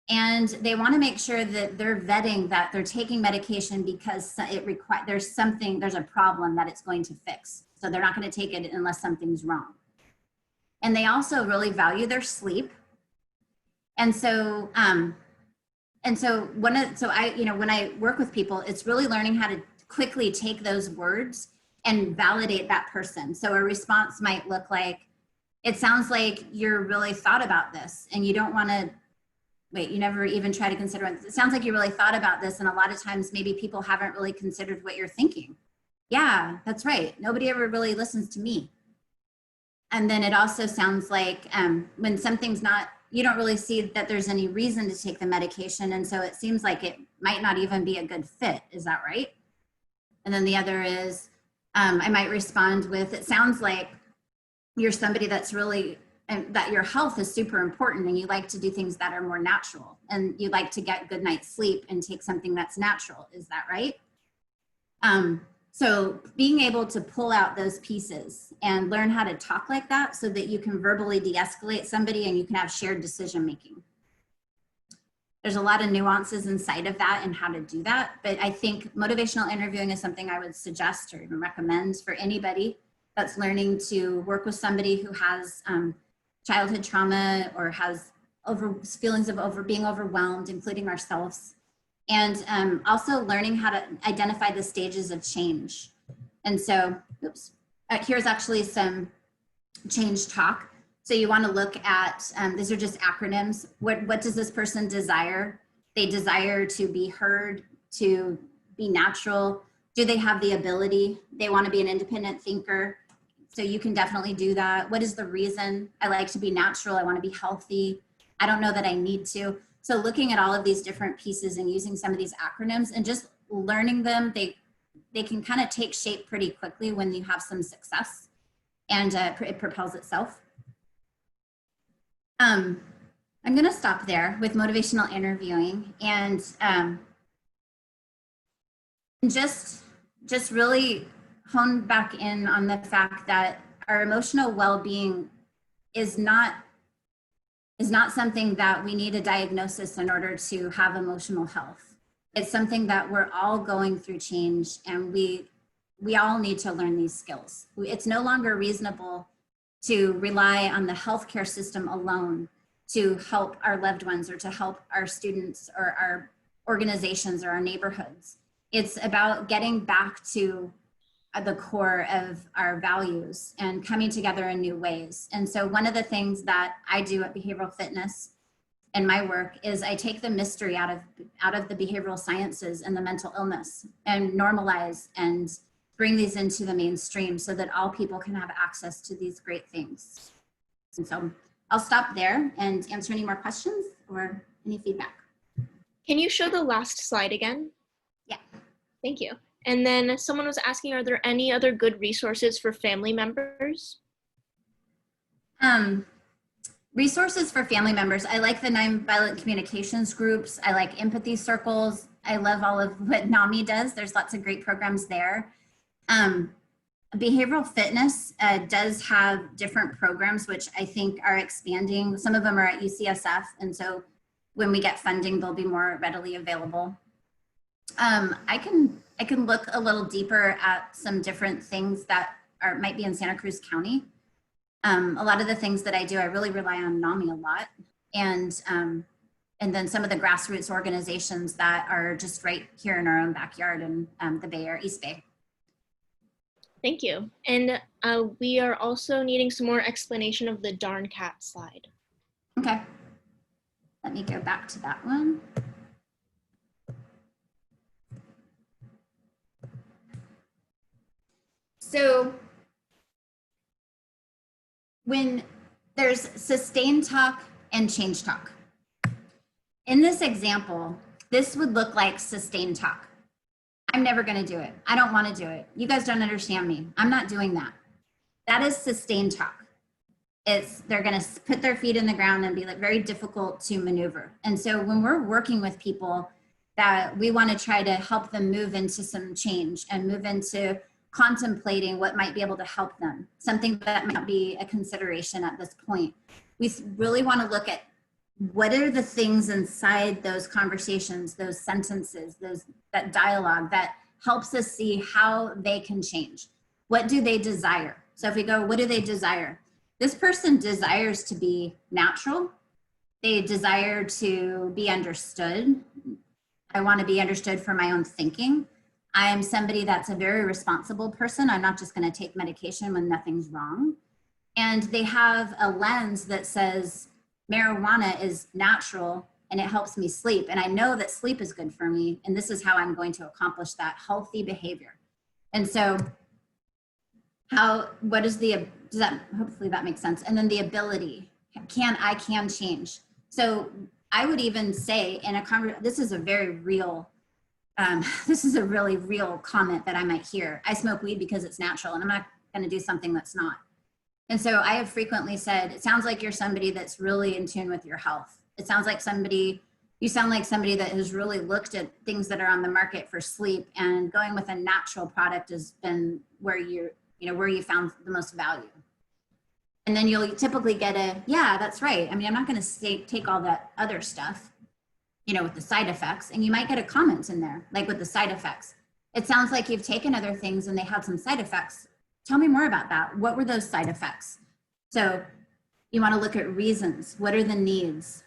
And they want to make sure that they're vetting that they're taking medication because there's a problem that it's going to fix. So they're not going to take it unless something's wrong. And they also really value their sleep. And so, when I work with people, it's really learning how to quickly take those words and validate that person. So a response might look like, it sounds like you're really thought about this and you don't want to, you never even try to consider it. It sounds like you really thought about this. And a lot of times maybe people haven't really considered what you're thinking. Yeah, that's right. Nobody ever really listens to me. And then it also sounds like when something's not, you don't really see that there's any reason to take the medication. And so it seems like it might not even be a good fit. Is that right? And then the other is, I might respond with, it sounds like you're somebody that's really, that your health is super important and you like to do things that are more natural and you like to get good night's sleep and take something that's natural. Is that right? So being able to pull out those pieces and learn how to talk like that so that you can verbally de-escalate somebody and you can have shared decision making. There's a lot of nuances inside of that and how to do that. But I think motivational interviewing is something I would suggest or even recommend for anybody that's learning to work with somebody who has childhood trauma or has feelings of being overwhelmed, including ourselves. And also learning how to identify the stages of change. And so, here's actually some change talk. So you want to look at, these are just acronyms. What does this person desire? They desire to be heard, to be natural. Do they have the ability? They want to be an independent thinker. So you can definitely do that. What is the reason? I like to be natural. I want to be healthy. I don't know that I need to. So looking at all of these different pieces and using some of these acronyms and just learning them, they can kind of take shape pretty quickly when you have some success, and it propels itself. I'm going to stop there with motivational interviewing and just really hone back in on the fact that our emotional well-being is not something that we need a diagnosis in order to have emotional health. It's something that we're all going through change, and we all need to learn these skills. It's no longer reasonable to rely on the healthcare system alone to help our loved ones or to help our students or our organizations or our neighborhoods. It's about getting back to the core of our values and coming together in new ways. And so one of the things that I do at Behavioral Fitness in my work is I take the mystery out of the behavioral sciences and the mental illness and normalize and bring these into the mainstream so that all people can have access to these great things. And so I'll stop there and answer any more questions or any feedback. Can you show the last slide again? Yeah. Thank you. And then someone was asking, are there any other good resources for family members? Resources for family members. I like the nonviolent communications groups. I like empathy circles. I love all of what NAMI does. There's lots of great programs there. Behavioral fitness does have different programs, which I think are expanding. Some of them are at UCSF, and so when we get funding, they'll be more readily available. I can look a little deeper at some different things that might be in Santa Cruz County. A lot of the things that I do, I really rely on NAMI a lot, and then some of the grassroots organizations that are just right here in our own backyard in the Bay Area, East Bay. Thank you. And we are also needing some more explanation of the darn cat slide. Okay. Let me go back to that one. So when there's sustained talk and change talk, in this example, this would look like sustained talk. I'm never going to do it. I don't want to do it. You guys don't understand me. I'm not doing that. That is sustained talk. They're going to put their feet in the ground and be like very difficult to maneuver. And so when we're working with people that we want to try to help them move into some change and move into contemplating what might be able to help them, something that might be a consideration at this point, we really want to look at what are the things inside those conversations, those sentences, that dialogue that helps us see how they can change. What do they desire? So if we go, what do they desire? This person desires to be natural. They desire to be understood. I want to be understood for my own thinking. I am somebody that's a very responsible person. I'm not just going to take medication when nothing's wrong. And they have a lens that says, marijuana is natural and it helps me sleep. And I know that sleep is good for me. And this is how I'm going to accomplish that healthy behavior. And so hopefully that makes sense. And then the ability, I can change. So I would even say in a conversation, this is a really real comment that I might hear. I smoke weed because it's natural and I'm not going to do something that's not. And so I have frequently said, it sounds like you're somebody that's really in tune with your health. It sounds like you sound like somebody that has really looked at things that are on the market for sleep, and going with a natural product has been where you found the most value. And then you'll typically get yeah, that's right. I mean, I'm not going to take all that other stuff, with the side effects, and you might get a comment in there, like with the side effects. It sounds like you've taken other things and they had some side effects. Tell me more about that. What were those side effects? So you want to look at reasons. What are the needs?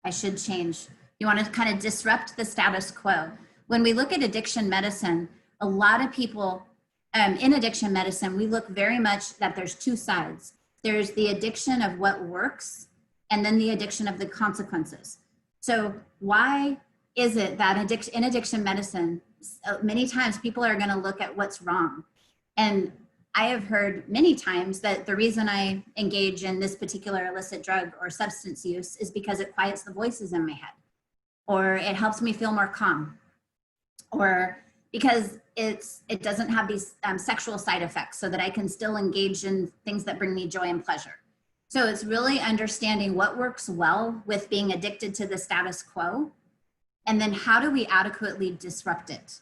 I should change. You want to kind of disrupt the status quo. When we look at addiction medicine, a lot of people in addiction medicine, we look very much that there's two sides. There's the addiction of what works, and then the addiction of the consequences. So why is it that in addiction medicine, many times people are going to look at what's wrong? And I have heard many times that the reason I engage in this particular illicit drug or substance use is because it quiets the voices in my head, or it helps me feel more calm, or because it doesn't have these sexual side effects, so that I can still engage in things that bring me joy and pleasure. So it's really understanding what works well with being addicted to the status quo, and then how do we adequately disrupt it?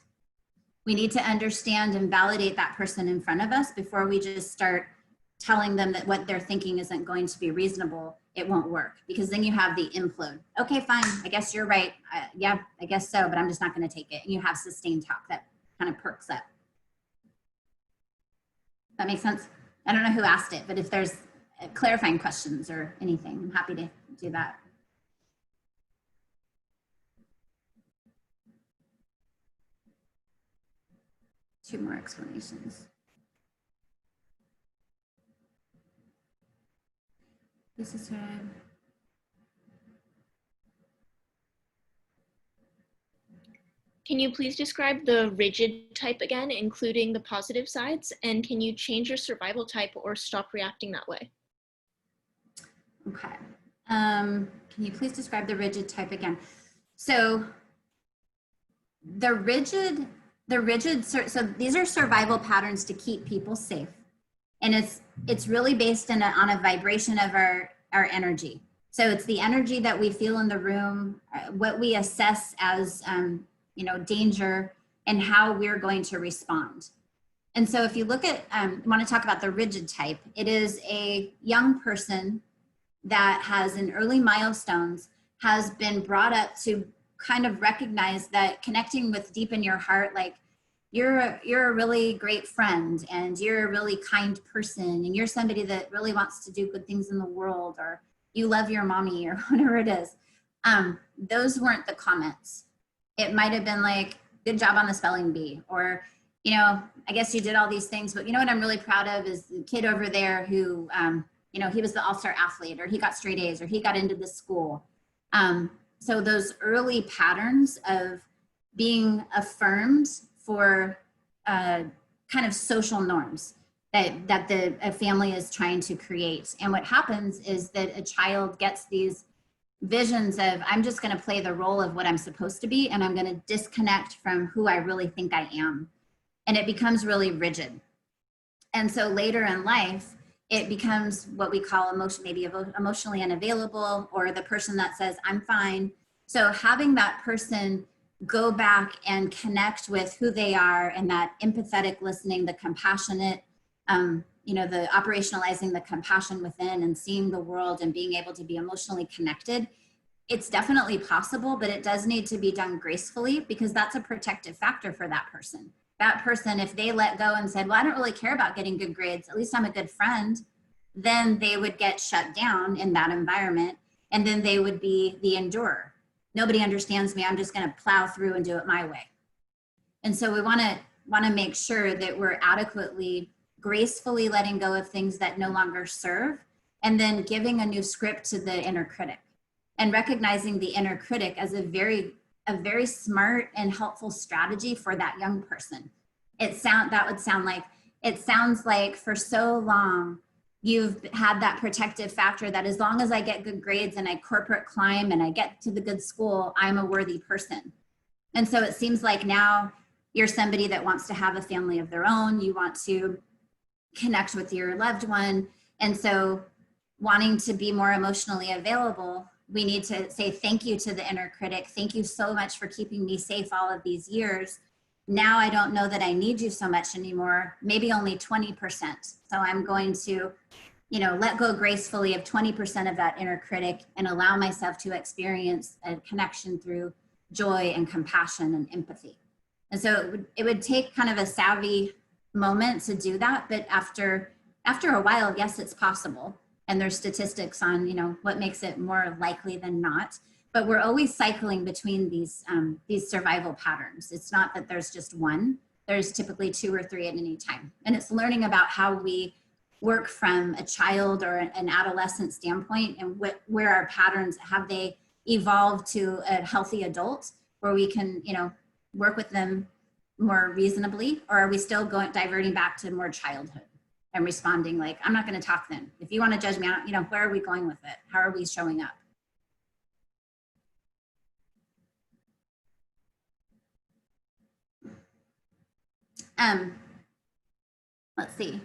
We need to understand and validate that person in front of us before we just start telling them that what they're thinking isn't going to be reasonable. It won't work, because then you have the implode. Okay, fine, I guess you're right. Yeah, I guess so, but I'm just not going to take it. And you have sustained talk that kind of perks up. That makes sense? I don't know who asked it, but if there's clarifying questions or anything, I'm happy to do that. Two more explanations. This is Can you please describe the rigid type again, including the positive sides? And can you change your survival type or stop reacting that way? Okay. Can you please describe the rigid type again? So the rigid, so these are survival patterns to keep people safe. And it's really based on a vibration of our our energy. So it's the energy that we feel in the room, what we assess as you know, danger, and how we're going to respond. And so if you look at, I want to talk about the rigid type. It is a young person that has in early milestones has been brought up to kind of recognize that connecting with deep in your heart, like you're a really great friend, and you're a really kind person, and you're somebody that really wants to do good things in the world, or you love your mommy, or whatever it is. Those weren't the comments. It might have been like, good job on the spelling bee, or, you know, I guess you did all these things, but you know what I'm really proud of is the kid over there who, you know, he was the all-star athlete, or he got straight A's, or he got into this school. So those early patterns of being affirmed for kind of social norms that a family is trying to create. And what happens is that a child gets these visions of, I'm just going to play the role of what I'm supposed to be, and I'm going to disconnect from who I really think I am. And it becomes really rigid. And so later in life, it becomes what we call maybe emotionally unavailable, or the person that says, I'm fine. So having that person go back and connect with who they are, and that empathetic listening, the compassionate, you know, the operationalizing the compassion within, and seeing the world and being able to be emotionally connected, it's definitely possible, but it does need to be done gracefully, because that's a protective factor for that person. That person, if they let go and said, well, I don't really care about getting good grades, at least I'm a good friend, then they would get shut down in that environment, and then they would be the endurer. Nobody understands me, I'm just going to plow through and do it my way. And so we want to make sure that we're adequately, gracefully letting go of things that no longer serve, and then giving a new script to the inner critic, and recognizing the inner critic as a very smart and helpful strategy for that young person. It sounds like for so long you've had that protective factor that as long as I get good grades and I corporate climb and I get to the good school, I'm a worthy person. And so it seems like now you're somebody that wants to have a family of their own. You want to connect with your loved one. And so wanting to be more emotionally available, we need to say thank you to the inner critic. Thank you so much for keeping me safe all of these years. Now I don't know that I need you so much anymore, maybe only 20%. So I'm going to, you know, let go gracefully of 20% of that inner critic and allow myself to experience a connection through joy and compassion and empathy. And so it would take kind of a savvy moment to do that, but after a while, yes, it's possible. And there's statistics on, you know, what makes it more likely than not. But we're always cycling between these survival patterns. It's not that there's just one. There's typically 2 or 3 at any time. And it's learning about how we work from a child or an adolescent standpoint, and where our patterns, have they evolved to a healthy adult where we can, you know, work with them more reasonably, or are we still diverting back to more childhood and responding like, I'm not going to talk then. If you want to judge me, you know, where are we going with it? How are we showing up? Let's see.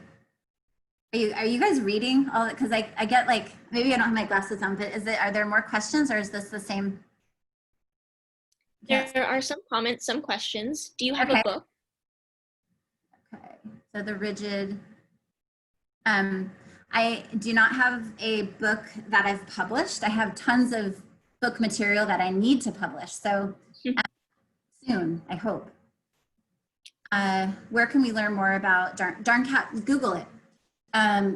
Are you guys reading all? Because I get like, maybe I don't have my glasses on, but are there more questions, or is this the same? There are some comments, some questions. Do you have Okay. a book? Okay, so the rigid. I do not have a book that I've published. I have tons of book material that I need to publish. So soon, I hope. Where can we learn more about Darn Cat? Google it.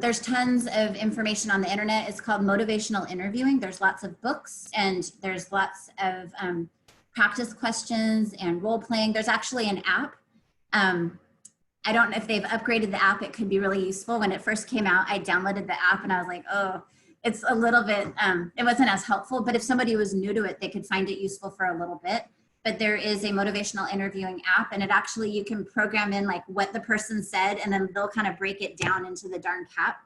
There's tons of information on the internet. It's called motivational interviewing. There's lots of books, and there's lots of practice questions and role playing. There's actually an app. I don't know if they've upgraded the app. It could be really useful. When it first came out, I downloaded the app and I was like, oh, it's a little bit, it wasn't as helpful, but if somebody was new to it, they could find it useful for a little bit. But there is a motivational interviewing app, and it actually, you can program in like what the person said, and then they'll kind of break it down into the Darn Cat.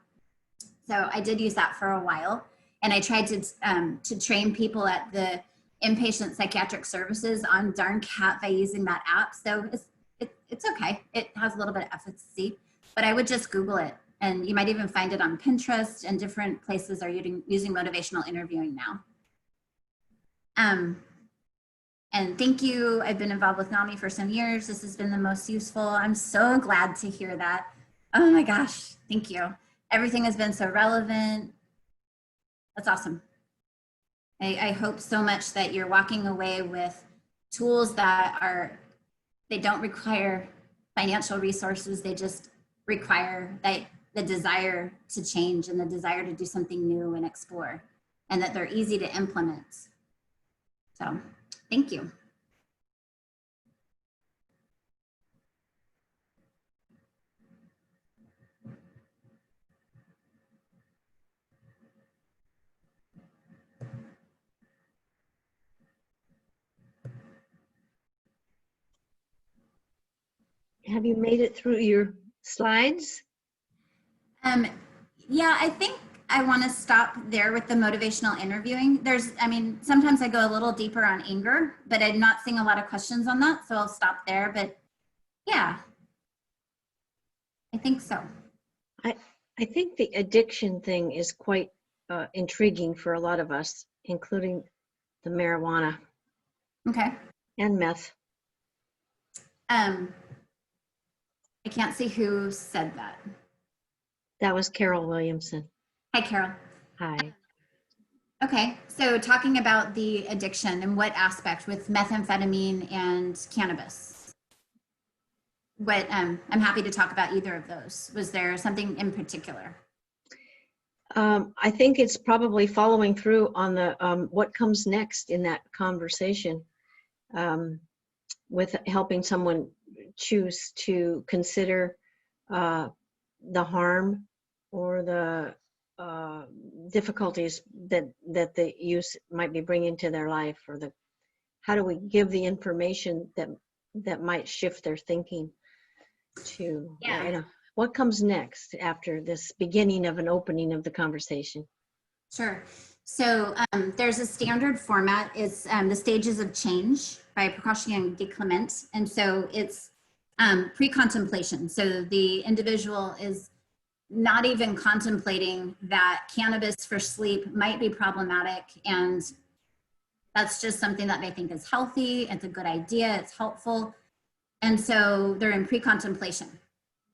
So I did use that for a while, and I tried to train people at the inpatient psychiatric services on Darn Cat by using that app. So it's okay. It has a little bit of efficacy, but I would just Google it. And you might even find it on Pinterest, and different places are using motivational interviewing now. And thank you. I've been involved with NAMI for some years. This has been the most useful. I'm so glad to hear that. Oh my gosh, thank you. Everything has been so relevant. That's awesome. I hope so much that you're walking away with tools that they don't require financial resources. They just require the desire to change and the desire to do something new and explore, and that they're easy to implement. So thank you. Have you made it through your slides? Yeah, I think I want to stop there with the motivational interviewing. Sometimes I go a little deeper on anger, but I'm not seeing a lot of questions on that, so I'll stop there. But yeah, I think so. I think the addiction thing is quite intriguing for a lot of us, including the marijuana Okay. and meth. I can't see who said that. That was Carol Williamson. Hi, Carol. Hi. Okay, so talking about the addiction and what aspect with methamphetamine and cannabis? What I'm happy to talk about either of those. Was there something in particular? I think it's probably following through on the what comes next in that conversation, with helping someone choose to consider the harm or the difficulties that the use might be bringing to their life, or how do we give the information that might shift their thinking to, what comes next after this beginning of an opening of the conversation? Sure. So there's a standard format. It's The Stages of Change by Prakash de Clement. And so it's pre-contemplation. So the individual is not even contemplating that cannabis for sleep might be problematic, and that's just something that they think is healthy, it's a good idea, it's helpful. And so they're in pre-contemplation.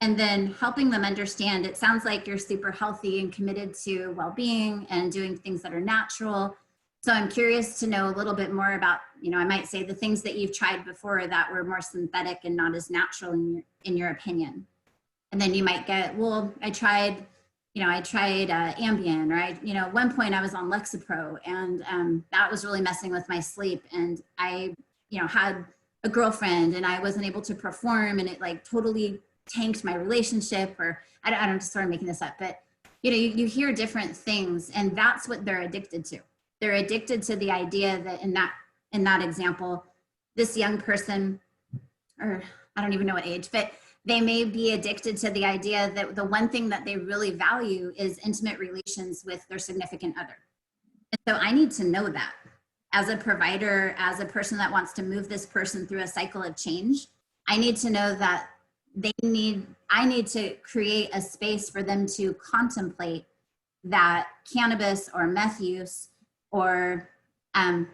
And then helping them understand, it sounds like you're super healthy and committed to well-being and doing things that are natural. So I'm curious to know a little bit more about, I might say the things that you've tried before that were more synthetic and not as natural in your opinion. And then you might get, well, I tried Ambien, or at one point I was on Lexapro, and that was really messing with my sleep. And I, had a girlfriend and I wasn't able to perform, and it like totally tanked my relationship, or I don't just start making this up, but you hear different things, and that's what they're addicted to. They're addicted to the idea that in that example, this young person, or I don't even know what age, but they may be addicted to the idea that the one thing that they really value is intimate relations with their significant other. And so I need to know that as a provider, as a person that wants to move this person through a cycle of change. I need to know that I need to create a space for them to contemplate that cannabis or meth use or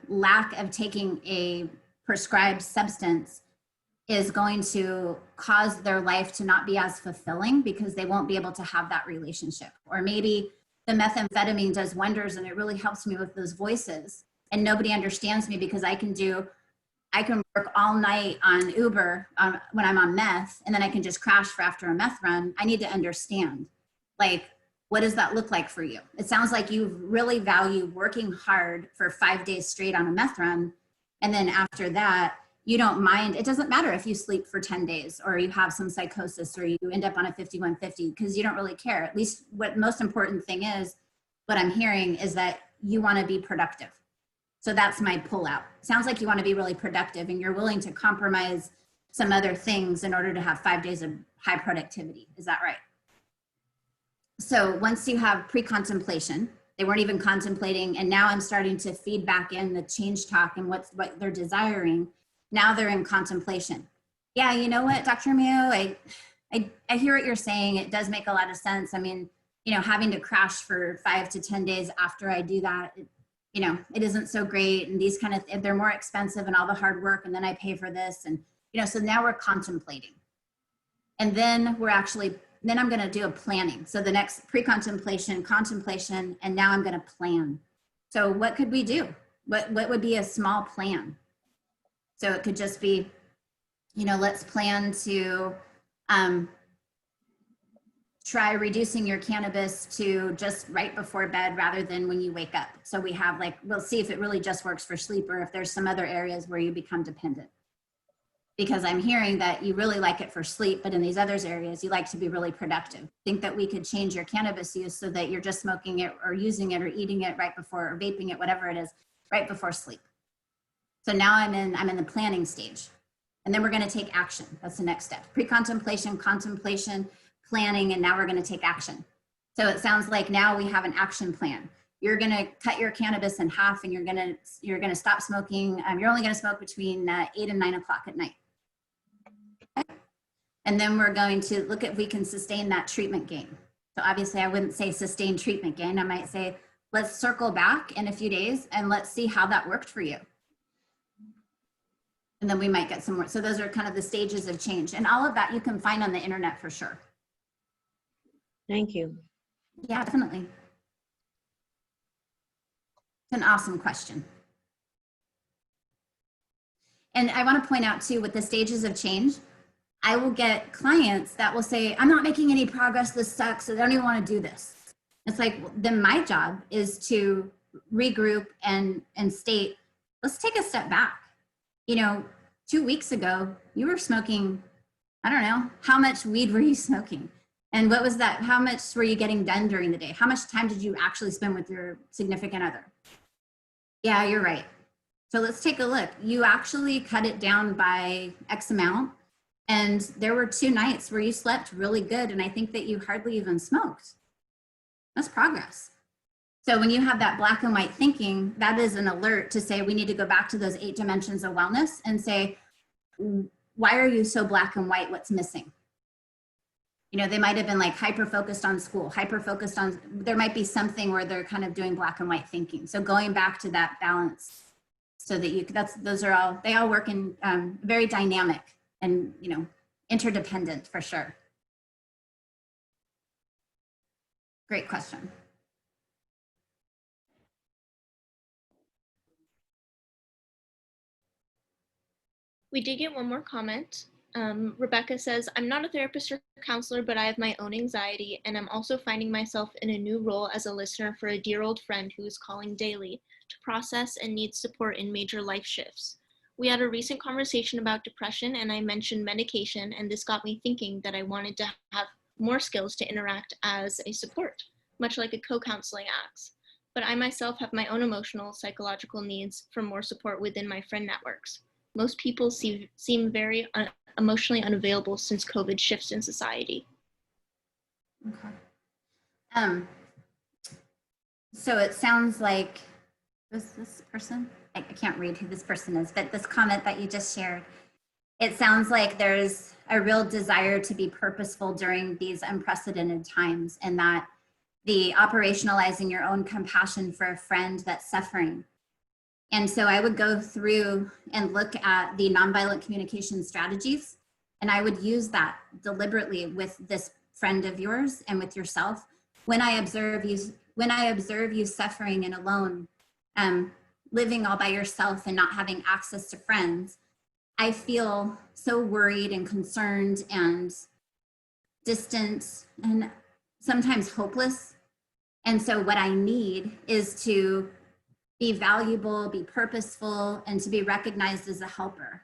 lack of taking a prescribed substance is going to cause their life to not be as fulfilling, because they won't be able to have that relationship. Or maybe the methamphetamine does wonders and it really helps me with those voices, and nobody understands me because I can work all night on Uber when I'm on meth, and then I can just crash for after a meth run. I need to understand, like, what does that look like for you? It sounds like you really value working hard for 5 days straight on a meth run, and then after that, you don't mind. It doesn't matter if you sleep for 10 days or you have some psychosis or you end up on a 5150, because you don't really care. At least what most important thing is, what I'm hearing is that you want to be productive. So that's my pullout. Sounds like you want to be really productive and you're willing to compromise some other things in order to have 5 days of high productivity. Is that right? So once you have pre-contemplation, they weren't even contemplating, and now I'm starting to feed back in the change talk and what they're desiring. Now they're in contemplation. Yeah, you know what, Dr. Mayo, I hear what you're saying. It does make a lot of sense. I mean, you know, having to crash for 5 to 10 days after I do that, you know, it isn't so great. And these kind of, they're more expensive and all the hard work. And then I pay for this. And, you know, so now we're contemplating. And then then I'm going to do a planning. So the next pre-contemplation, contemplation, and now I'm going to plan. So what could we do? What would be a small plan? So it could just be, you know, let's plan to try reducing your cannabis to just right before bed rather than when you wake up. So we have like, we'll see if it really just works for sleep or if there's some other areas where you become dependent. Because I'm hearing that you really like it for sleep, but in these other areas, you like to be really productive. Think that we could change your cannabis use so that you're just smoking it or using it or eating it right before, or vaping it, whatever it is, right before sleep. So now I'm in the planning stage. And then we're going to take action. That's the next step. Pre-contemplation, contemplation, planning, and now we're going to take action. So it sounds like now we have an action plan. You're going to cut your cannabis in half, and you're going to stop smoking. You're only going to smoke between 8 and 9 o'clock at night. Okay. And then we're going to look at if we can sustain that treatment gain. So obviously, I wouldn't say sustain treatment gain. I might say let's circle back in a few days and let's see how that worked for you. And then we might get some more. So those are kind of the stages of change. And all of that you can find on the internet for sure. Thank you. Yeah, definitely. It's an awesome question. And I want to point out too, with the stages of change, I will get clients that will say, I'm not making any progress. This sucks. I don't even want to do this. It's like, then my job is to regroup and state, let's take a step back. You know, 2 weeks ago, you were smoking, I don't know, how much weed were you smoking? And what was that? How much were you getting done during the day? How much time did you actually spend with your significant other? Yeah, you're right. So let's take a look. You actually cut it down by X amount. And there were 2 nights where you slept really good. And I think that you hardly even smoked. That's progress. So when you have that black and white thinking, that is an alert to say we need to go back to those 8 dimensions of wellness and say, why are you so black and white? What's missing? You know, they might have been like hyper focused on school, hyper focused on, there might be something where they're kind of doing black and white thinking. So going back to that balance so that you, those are all, they all work in very dynamic and, you know, interdependent for sure. Great question. We did get one more comment. Rebecca says, I'm not a therapist or counselor, but I have my own anxiety, and I'm also finding myself in a new role as a listener for a dear old friend who is calling daily to process and needs support in major life shifts. We had a recent conversation about depression, and I mentioned medication, and this got me thinking that I wanted to have more skills to interact as a support, much like a co-counseling acts. But I myself have my own emotional, psychological needs for more support within my friend networks. Most people seem very emotionally unavailable since COVID shifts in society. Okay. So it sounds like this person, I can't read who this person is, but this comment that you just shared, it sounds like there's a real desire to be purposeful during these unprecedented times, and that the operationalizing your own compassion for a friend that's suffering. And so I would go through and look at the nonviolent communication strategies, and I would use that deliberately with this friend of yours and with yourself. When I observe you suffering and alone, living all by yourself and not having access to friends, I feel so worried and concerned and distant and sometimes hopeless. And so what I need is to be valuable, be purposeful, and to be recognized as a helper.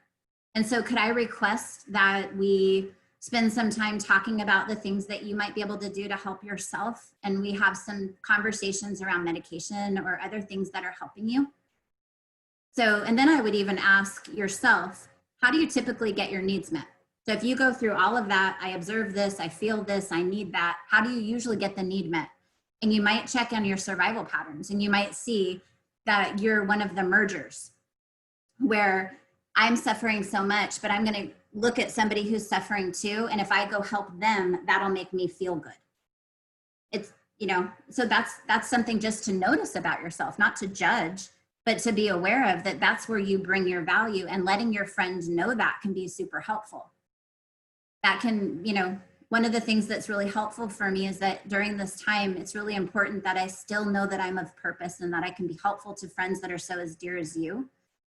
And so could I request that we spend some time talking about the things that you might be able to do to help yourself, and we have some conversations around medication or other things that are helping you? So, and then I would even ask yourself, how do you typically get your needs met? So if you go through all of that, I observe this, I feel this, I need that, how do you usually get the need met? And you might check on your survival patterns, and you might see that you're one of the mergers where I'm suffering so much, but I'm going to look at somebody who's suffering too. And if I go help them, that'll make me feel good. It's, you know, so that's something just to notice about yourself, not to judge, but to be aware of that. That's where you bring your value, and letting your friends know that can be super helpful. That can, you know, one of the things that's really helpful for me is that during this time, it's really important that I still know that I'm of purpose and that I can be helpful to friends that are so as dear as you.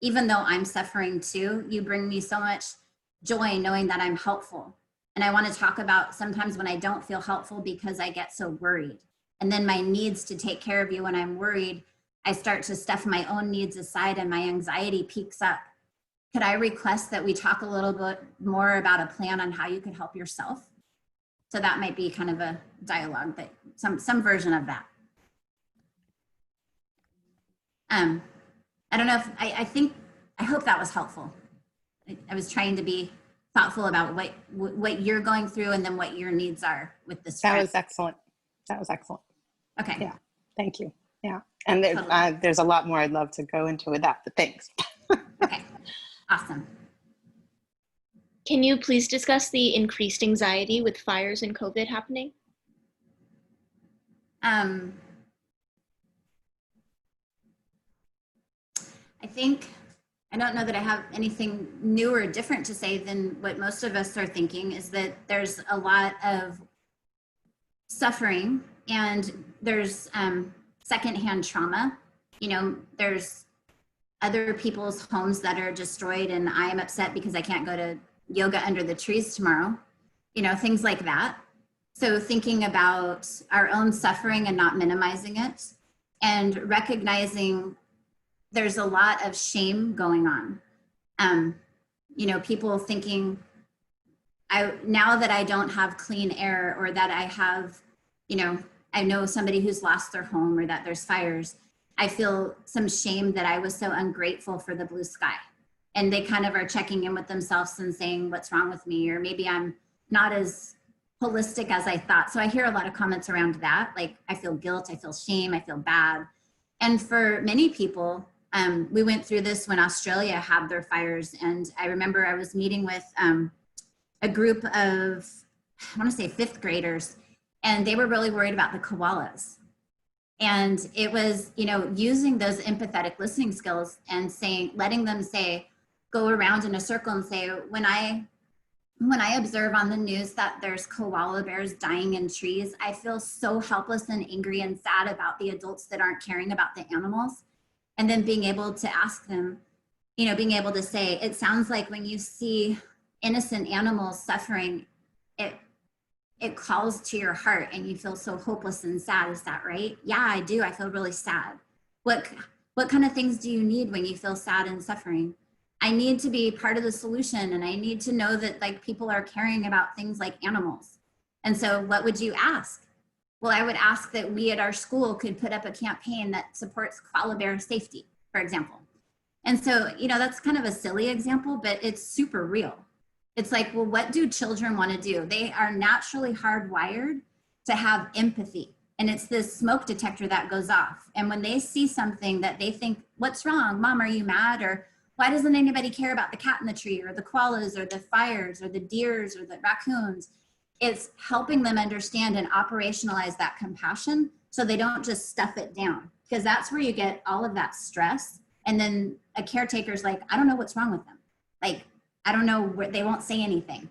Even though I'm suffering too, you bring me so much joy knowing that I'm helpful. And I want to talk about sometimes when I don't feel helpful because I get so worried. And then my needs to take care of you when I'm worried, I start to stuff my own needs aside and my anxiety peaks up. Could I request that we talk a little bit more about a plan on how you could help yourself? So that might be kind of a dialogue, but some version of that. I don't know if, I hope that was helpful. I was trying to be thoughtful about what you're going through and then what your needs are with this. That was excellent. That was excellent. Okay. Yeah. Thank you. Yeah. And there's a lot more I'd love to go into with that, but thanks. Okay. Awesome. Can you please discuss the increased anxiety with fires and COVID happening? I don't know that I have anything new or different to say than what most of us are thinking, is that there's a lot of suffering and there's secondhand trauma. You know, there's other people's homes that are destroyed and I'm upset because I can't go to yoga under the trees tomorrow, you know, things like that. So thinking about our own suffering and not minimizing it, and recognizing there's a lot of shame going on. You know, people thinking, now that I don't have clean air, or that I have, you know, I know somebody who's lost their home, or that there's fires, I feel some shame that I was so ungrateful for the blue sky. And they kind of are checking in with themselves and saying, what's wrong with me? Or maybe I'm not as holistic as I thought. So I hear a lot of comments around that. Like, I feel guilt, I feel shame, I feel bad. And for many people, we went through this when Australia had their fires. And I remember I was meeting with a group of, I want to say 5th graders, and they were really worried about the koalas. And it was, you know, using those empathetic listening skills and saying, letting them say, go around in a circle and say, when I observe on the news that there's koala bears dying in trees, I feel so helpless and angry and sad about the adults that aren't caring about the animals. And then being able to ask them, you know, being able to say, it sounds like when you see innocent animals suffering, it calls to your heart and you feel so hopeless and sad. Is that right? Yeah, I do. I feel really sad. What kind of things do you need when you feel sad and suffering? I need to be part of the solution, and I need to know that, like, people are caring about things like animals. And so what would you ask? Well, I would ask that we at our school could put up a campaign that supports koala bear safety, for example. And so, you know, that's kind of a silly example, but it's super real. It's like, well, what do children want to do? They are naturally hardwired to have empathy. And it's this smoke detector that goes off. And when they see something that they think, what's wrong? Mom, are you mad? Or why doesn't anybody care about the cat in the tree, or the koalas, or the fires, or the deers, or the raccoons? It's helping them understand and operationalize that compassion so they don't just stuff it down, because that's where you get all of that stress. And then a caretaker's like, I don't know what's wrong with them. Like, I don't know, they won't say anything.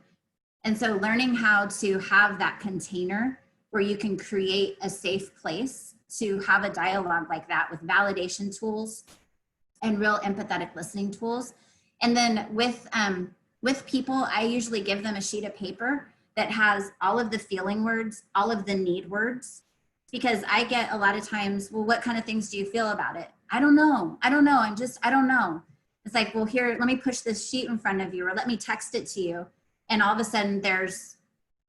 And so learning how to have that container where you can create a safe place to have a dialogue like that with validation tools and real empathetic listening tools. And then with people, I usually give them a sheet of paper that has all of the feeling words, all of the need words, because I get a lot of times, well, what kind of things do you feel about it? I don't know. I don't know. It's like, well, here, let me push this sheet in front of you, or let me text it to you. And all of a sudden there's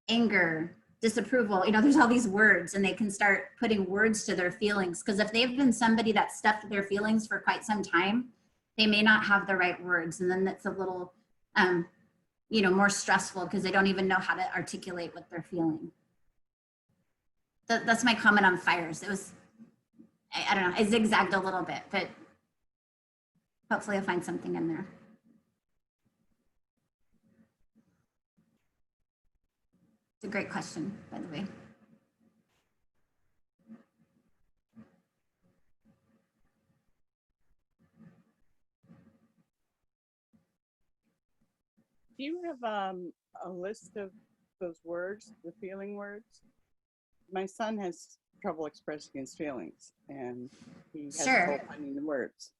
anger, disapproval, you know, there's all these words, and they can start putting words to their feelings. Because if they've been somebody that stuffed their feelings for quite some time, they may not have the right words. And then that's a little, you know, more stressful because they don't even know how to articulate what they're feeling. That's my comment on fires. It was, I don't know, I zigzagged a little bit, but hopefully I'll find something in there. great question, by the way. Do you have a list of those words, the feeling words? My son has trouble expressing his feelings, and he has trouble finding the words.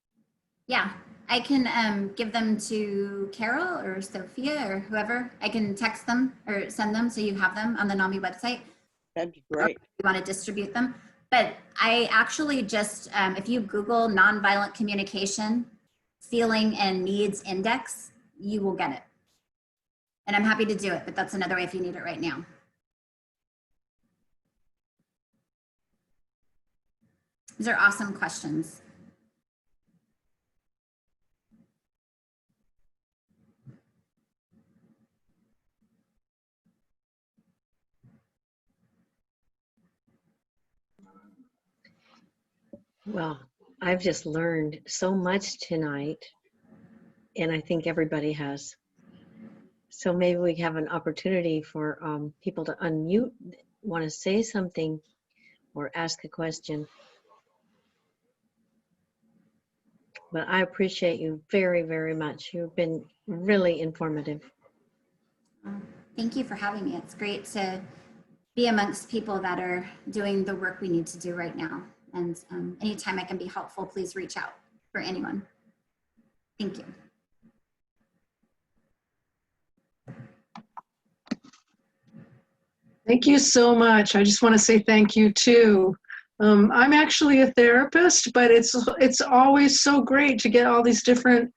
Yeah, I can give them to Carol or Sophia or whoever. I can text them or send them so you have them on the NAMI website. That'd be great. You want to distribute them. But I actually just, if you Google nonviolent communication, feeling and needs index, you will get it. And I'm happy to do it, but that's another way if you need it right now. These are awesome questions. Well, I've just learned so much tonight, and I think everybody has. So maybe we have an opportunity for people to unmute, want to say something or ask a question. But I appreciate you very, very much. You've been really informative. Thank you for having me. It's great to be amongst people that are doing the work we need to do right now. And anytime I can be helpful, please reach out for anyone. Thank you. Thank you so much. I just want to say thank you too. I'm actually a therapist, but it's always so great to get all these different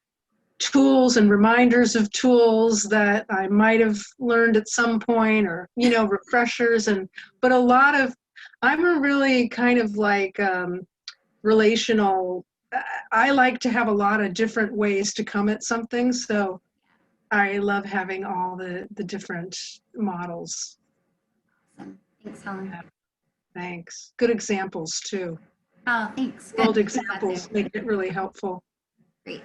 tools and reminders of tools that I might have learned at some point, or, you know, refreshers. But a lot of, I'm a really kind of like relational, I like to have a lot of different ways to come at something. So I love having all the different models. Awesome. Thanks, Helen. Yeah. Thanks. Good examples too. Oh, thanks. Good. Old examples make it really helpful. Great.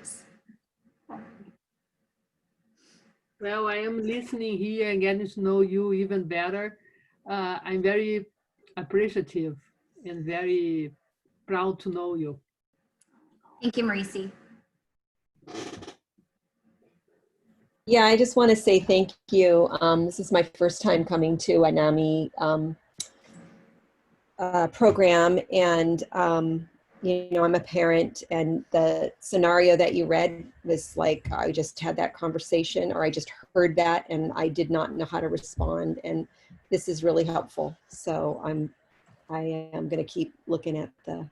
Well, I am listening here and getting to know you even better. I'm very appreciative and very proud to know you. Thank you, Marisi. Yeah, I just want to say thank you. This is my first time coming to a NAMI program, and you know, I'm a parent, and the scenario that you read was like, I just had that conversation, or I just heard that and I did not know how to respond, and this is really helpful. So I am going to keep looking at the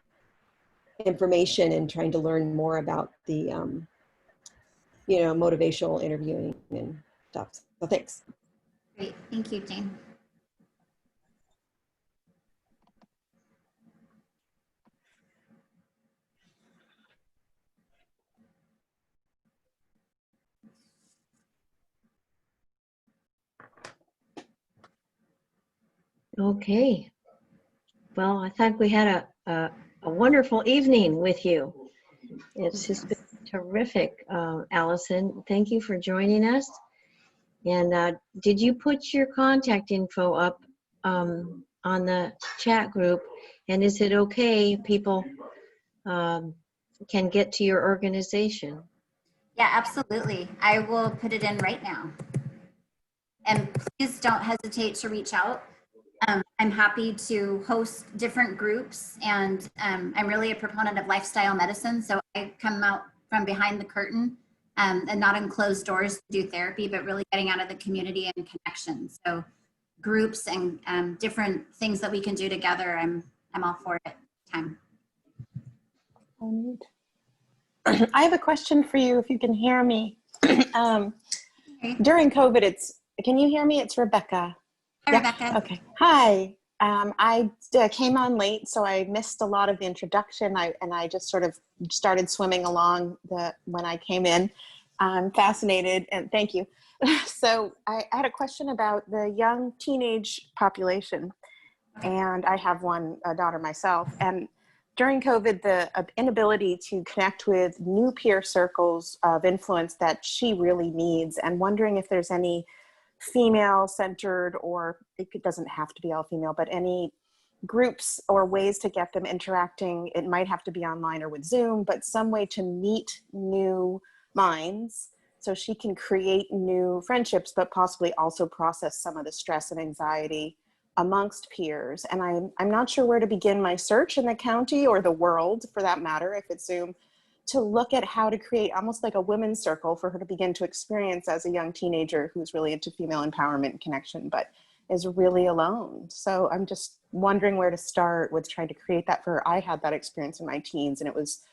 information and trying to learn more about the you know, motivational interviewing and stuff. So thanks. Great. Thank you, Jane. Okay. Well, I think we had a wonderful evening with you. It's just been terrific, Allyson. Thank you for joining us. And did you put your contact info up on the chat group? And is it okay people can get to your organization? Yeah, absolutely. I will put it in right now. And please don't hesitate to reach out. I'm happy to host different groups, and I'm really a proponent of lifestyle medicine. So I come out from behind the curtain and not in closed doors to do therapy, but really getting out of the community and connection. So groups and different things that we can do together, I'm all for it. Time. I have a question for you if you can hear me. During COVID, can you hear me? It's Rebecca. Hi, Yeah? Rebecca. Okay. Hi. I came on late, so I missed a lot of the introduction. And I just sort of started swimming along when I came in. I'm fascinated, and thank you. So I had a question about the young teenage population, and I have a daughter myself. And during COVID, the inability to connect with new peer circles of influence that she really needs, and wondering if there's any female-centered, or it doesn't have to be all female, but any groups or ways to get them interacting. It might have to be online or with Zoom, but some way to meet new minds so she can create new friendships, but possibly also process some of the stress and anxiety amongst peers. And I'm not sure where to begin my search in the county or the world, for that matter, if it's Zoom, to look at how to create almost like a women's circle for her to begin to experience as a young teenager who's really into female empowerment and connection, but is really alone. So I'm just wondering where to start with trying to create that for her. I had that experience in my teens, and it was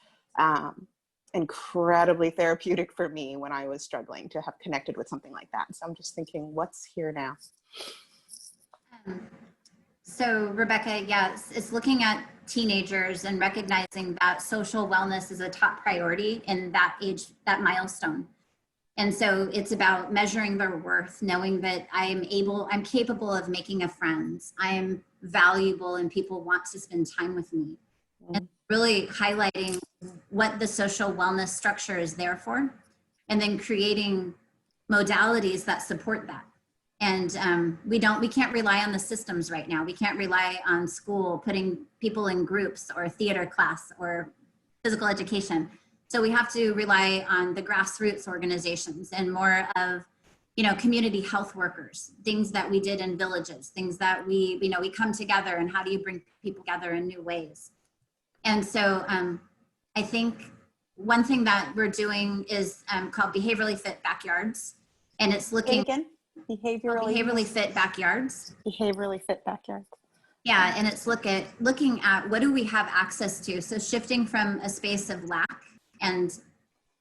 incredibly therapeutic for me when I was struggling to have connected with something like that. So I'm just thinking, what's here now? So Rebecca, yes, it's looking at teenagers and recognizing that social wellness is a top priority in that age, that milestone. And so it's about measuring their worth, knowing that I'm capable of making a friend. I'm valuable and people want to spend time with me. And really highlighting what the social wellness structure is there for, and then creating modalities that support that. And we can't rely on the systems right now. We can't rely on school putting people in groups or theater class or physical education. So we have to rely on the grassroots organizations and more of, community health workers, things that we did in villages, things that we come together, and how do you bring people together in new ways? And so I think one thing that we're doing is called Behaviorally Fit Backyards. And it's looking again, behaviorally fit backyards. Behaviorally fit backyards. Yeah, and it's looking at what do we have access to? So shifting from a space of lack, and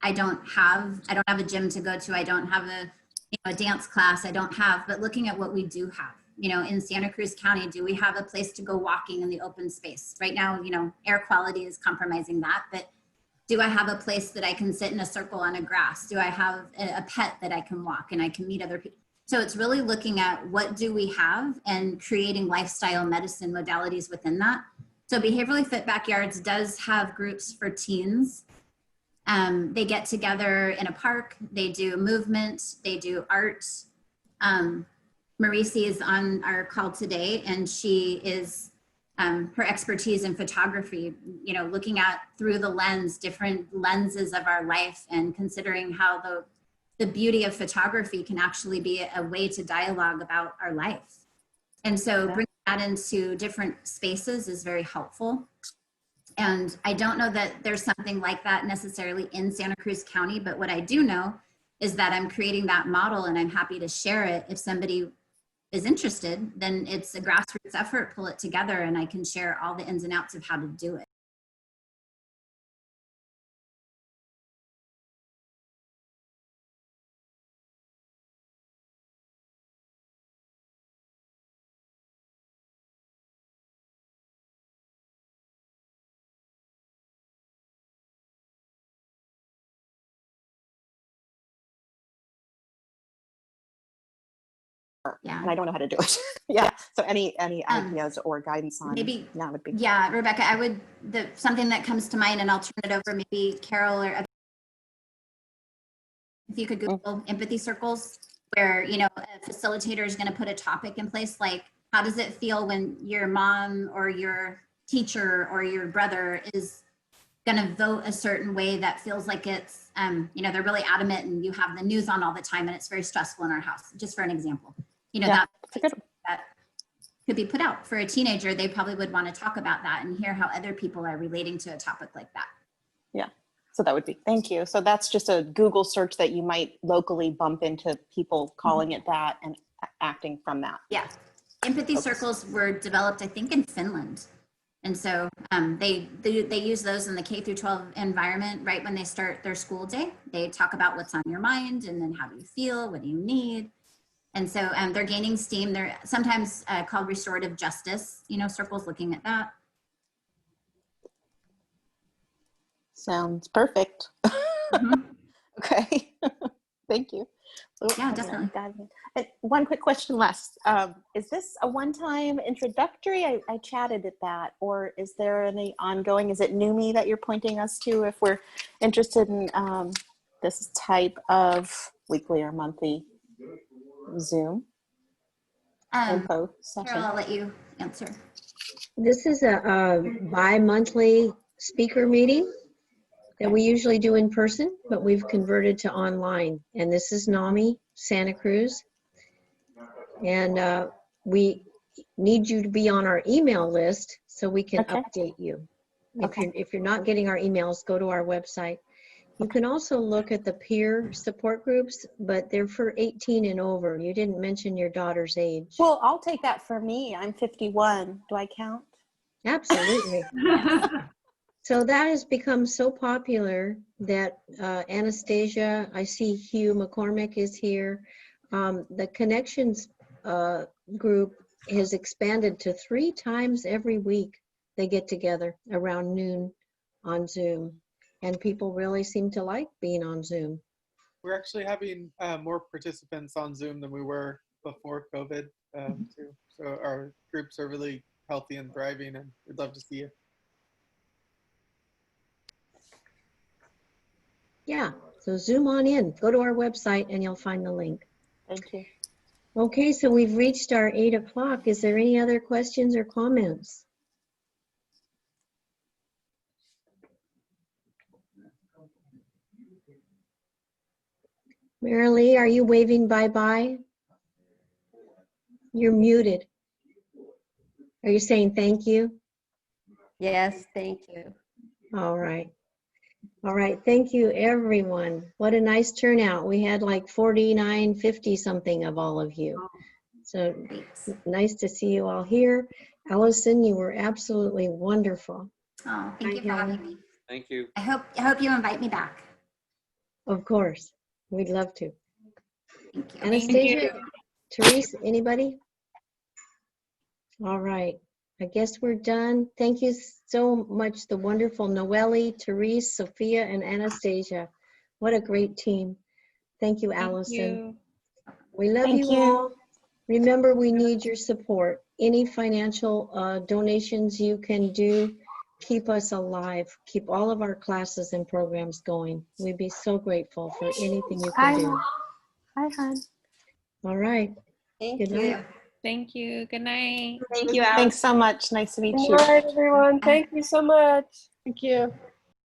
I don't have a gym to go to, I don't have a dance class, but looking at what we do have. In Santa Cruz County, do we have a place to go walking in the open space? Right now, air quality is compromising that, but do I have a place that I can sit in a circle on a grass? Do I have a pet that I can walk and I can meet other people? So it's really looking at what do we have and creating lifestyle medicine modalities within that. So Behaviorally Fit Backyards does have groups for teens. They get together in a park, they do movement, they do art. Marisi is on our call today, and she is, her expertise in photography, looking at through the lens, different lenses of our life, and considering how the beauty of photography can actually be a way to dialogue about our life. And so bringing that into different spaces is very helpful. And I don't know that there's something like that necessarily in Santa Cruz County, but what I do know is that I'm creating that model, and I'm happy to share it. If somebody is interested, then it's a grassroots effort, pull it together, and I can share all the ins and outs of how to do it. Yeah. And I don't know how to do it. Yeah. So any ideas or guidance on maybe that would be. Yeah, Rebecca, something that comes to mind, and I'll turn it over, maybe Carol, or if you could Google empathy circles, where, a facilitator is going to put a topic in place, like how does it feel when your mom or your teacher or your brother is going to vote a certain way that feels like it's, they're really adamant, and you have the news on all the time, and it's very stressful in our house, just for an example. That could be put out for a teenager. They probably would want to talk about that and hear how other people are relating to a topic like that. Yeah, so that would be, thank you. So that's just a Google search that you might locally bump into people calling it that and acting from that. Yeah, empathy circles were developed, I think, in Finland. And so they use those in the K through 12 environment right when they start their school day. They talk about what's on your mind, and then how do you feel, what do you need? And so they're gaining steam. They're sometimes called restorative justice, circles looking at that. Sounds perfect. Okay, thank you. Yeah, definitely. And one quick question last. Is this a one-time introductory? I chatted at that, or is there any ongoing? Is it NUMI that you're pointing us to if we're interested in this type of weekly or monthly Zoom info session. Carol, I'll let you answer. This is a bi-monthly speaker meeting that we usually do in person, but we've converted to online. And this is NAMI, Santa Cruz. And we need you to be on our email list so we can update you. If you're not getting our emails, go to our website. You can also look at the peer support groups, but they're for 18 and over. You didn't mention your daughter's age. Well, I'll take that for me. I'm 51. Do I count? Absolutely. So that has become so popular that Anastasia, I see Hugh McCormick is here. The Connections group has expanded to 3 times every week. They get together around noon on Zoom. And people really seem to like being on Zoom. We're actually having more participants on Zoom than we were before COVID too. So our groups are really healthy and thriving, and we'd love to see you. Yeah, so Zoom on in. Go to our website and you'll find the link. Thank you. Okay, so we've reached our 8 o'clock. Is there any other questions or comments? Marilee, are you waving bye-bye? You're muted. Are you saying thank you? Yes, thank you. All right. All right, thank you everyone. What a nice turnout. We had like 49, 50 something of all of you. So nice to see you all here. Allyson, you were absolutely wonderful. Oh, thank you for having me. Thank you. I hope you invite me back. Of course, we'd love to. Thank you. Anastasia, Therese, anybody? All right, I guess we're done. Thank you so much, the wonderful Noelle, Therese, Sophia, and Anastasia. What a great team. Thank you, Allyson. We love you all. Remember, we need your support. Any financial donations you can do, keep us alive. Keep all of our classes and programs going. We'd be so grateful for anything you can do. Hi, hon. All right. Thank Good you. night. Thank you. Good night. Thank you, Alex. Thanks so much. Nice to meet Good you. night, everyone. Thank you so much. Thank you.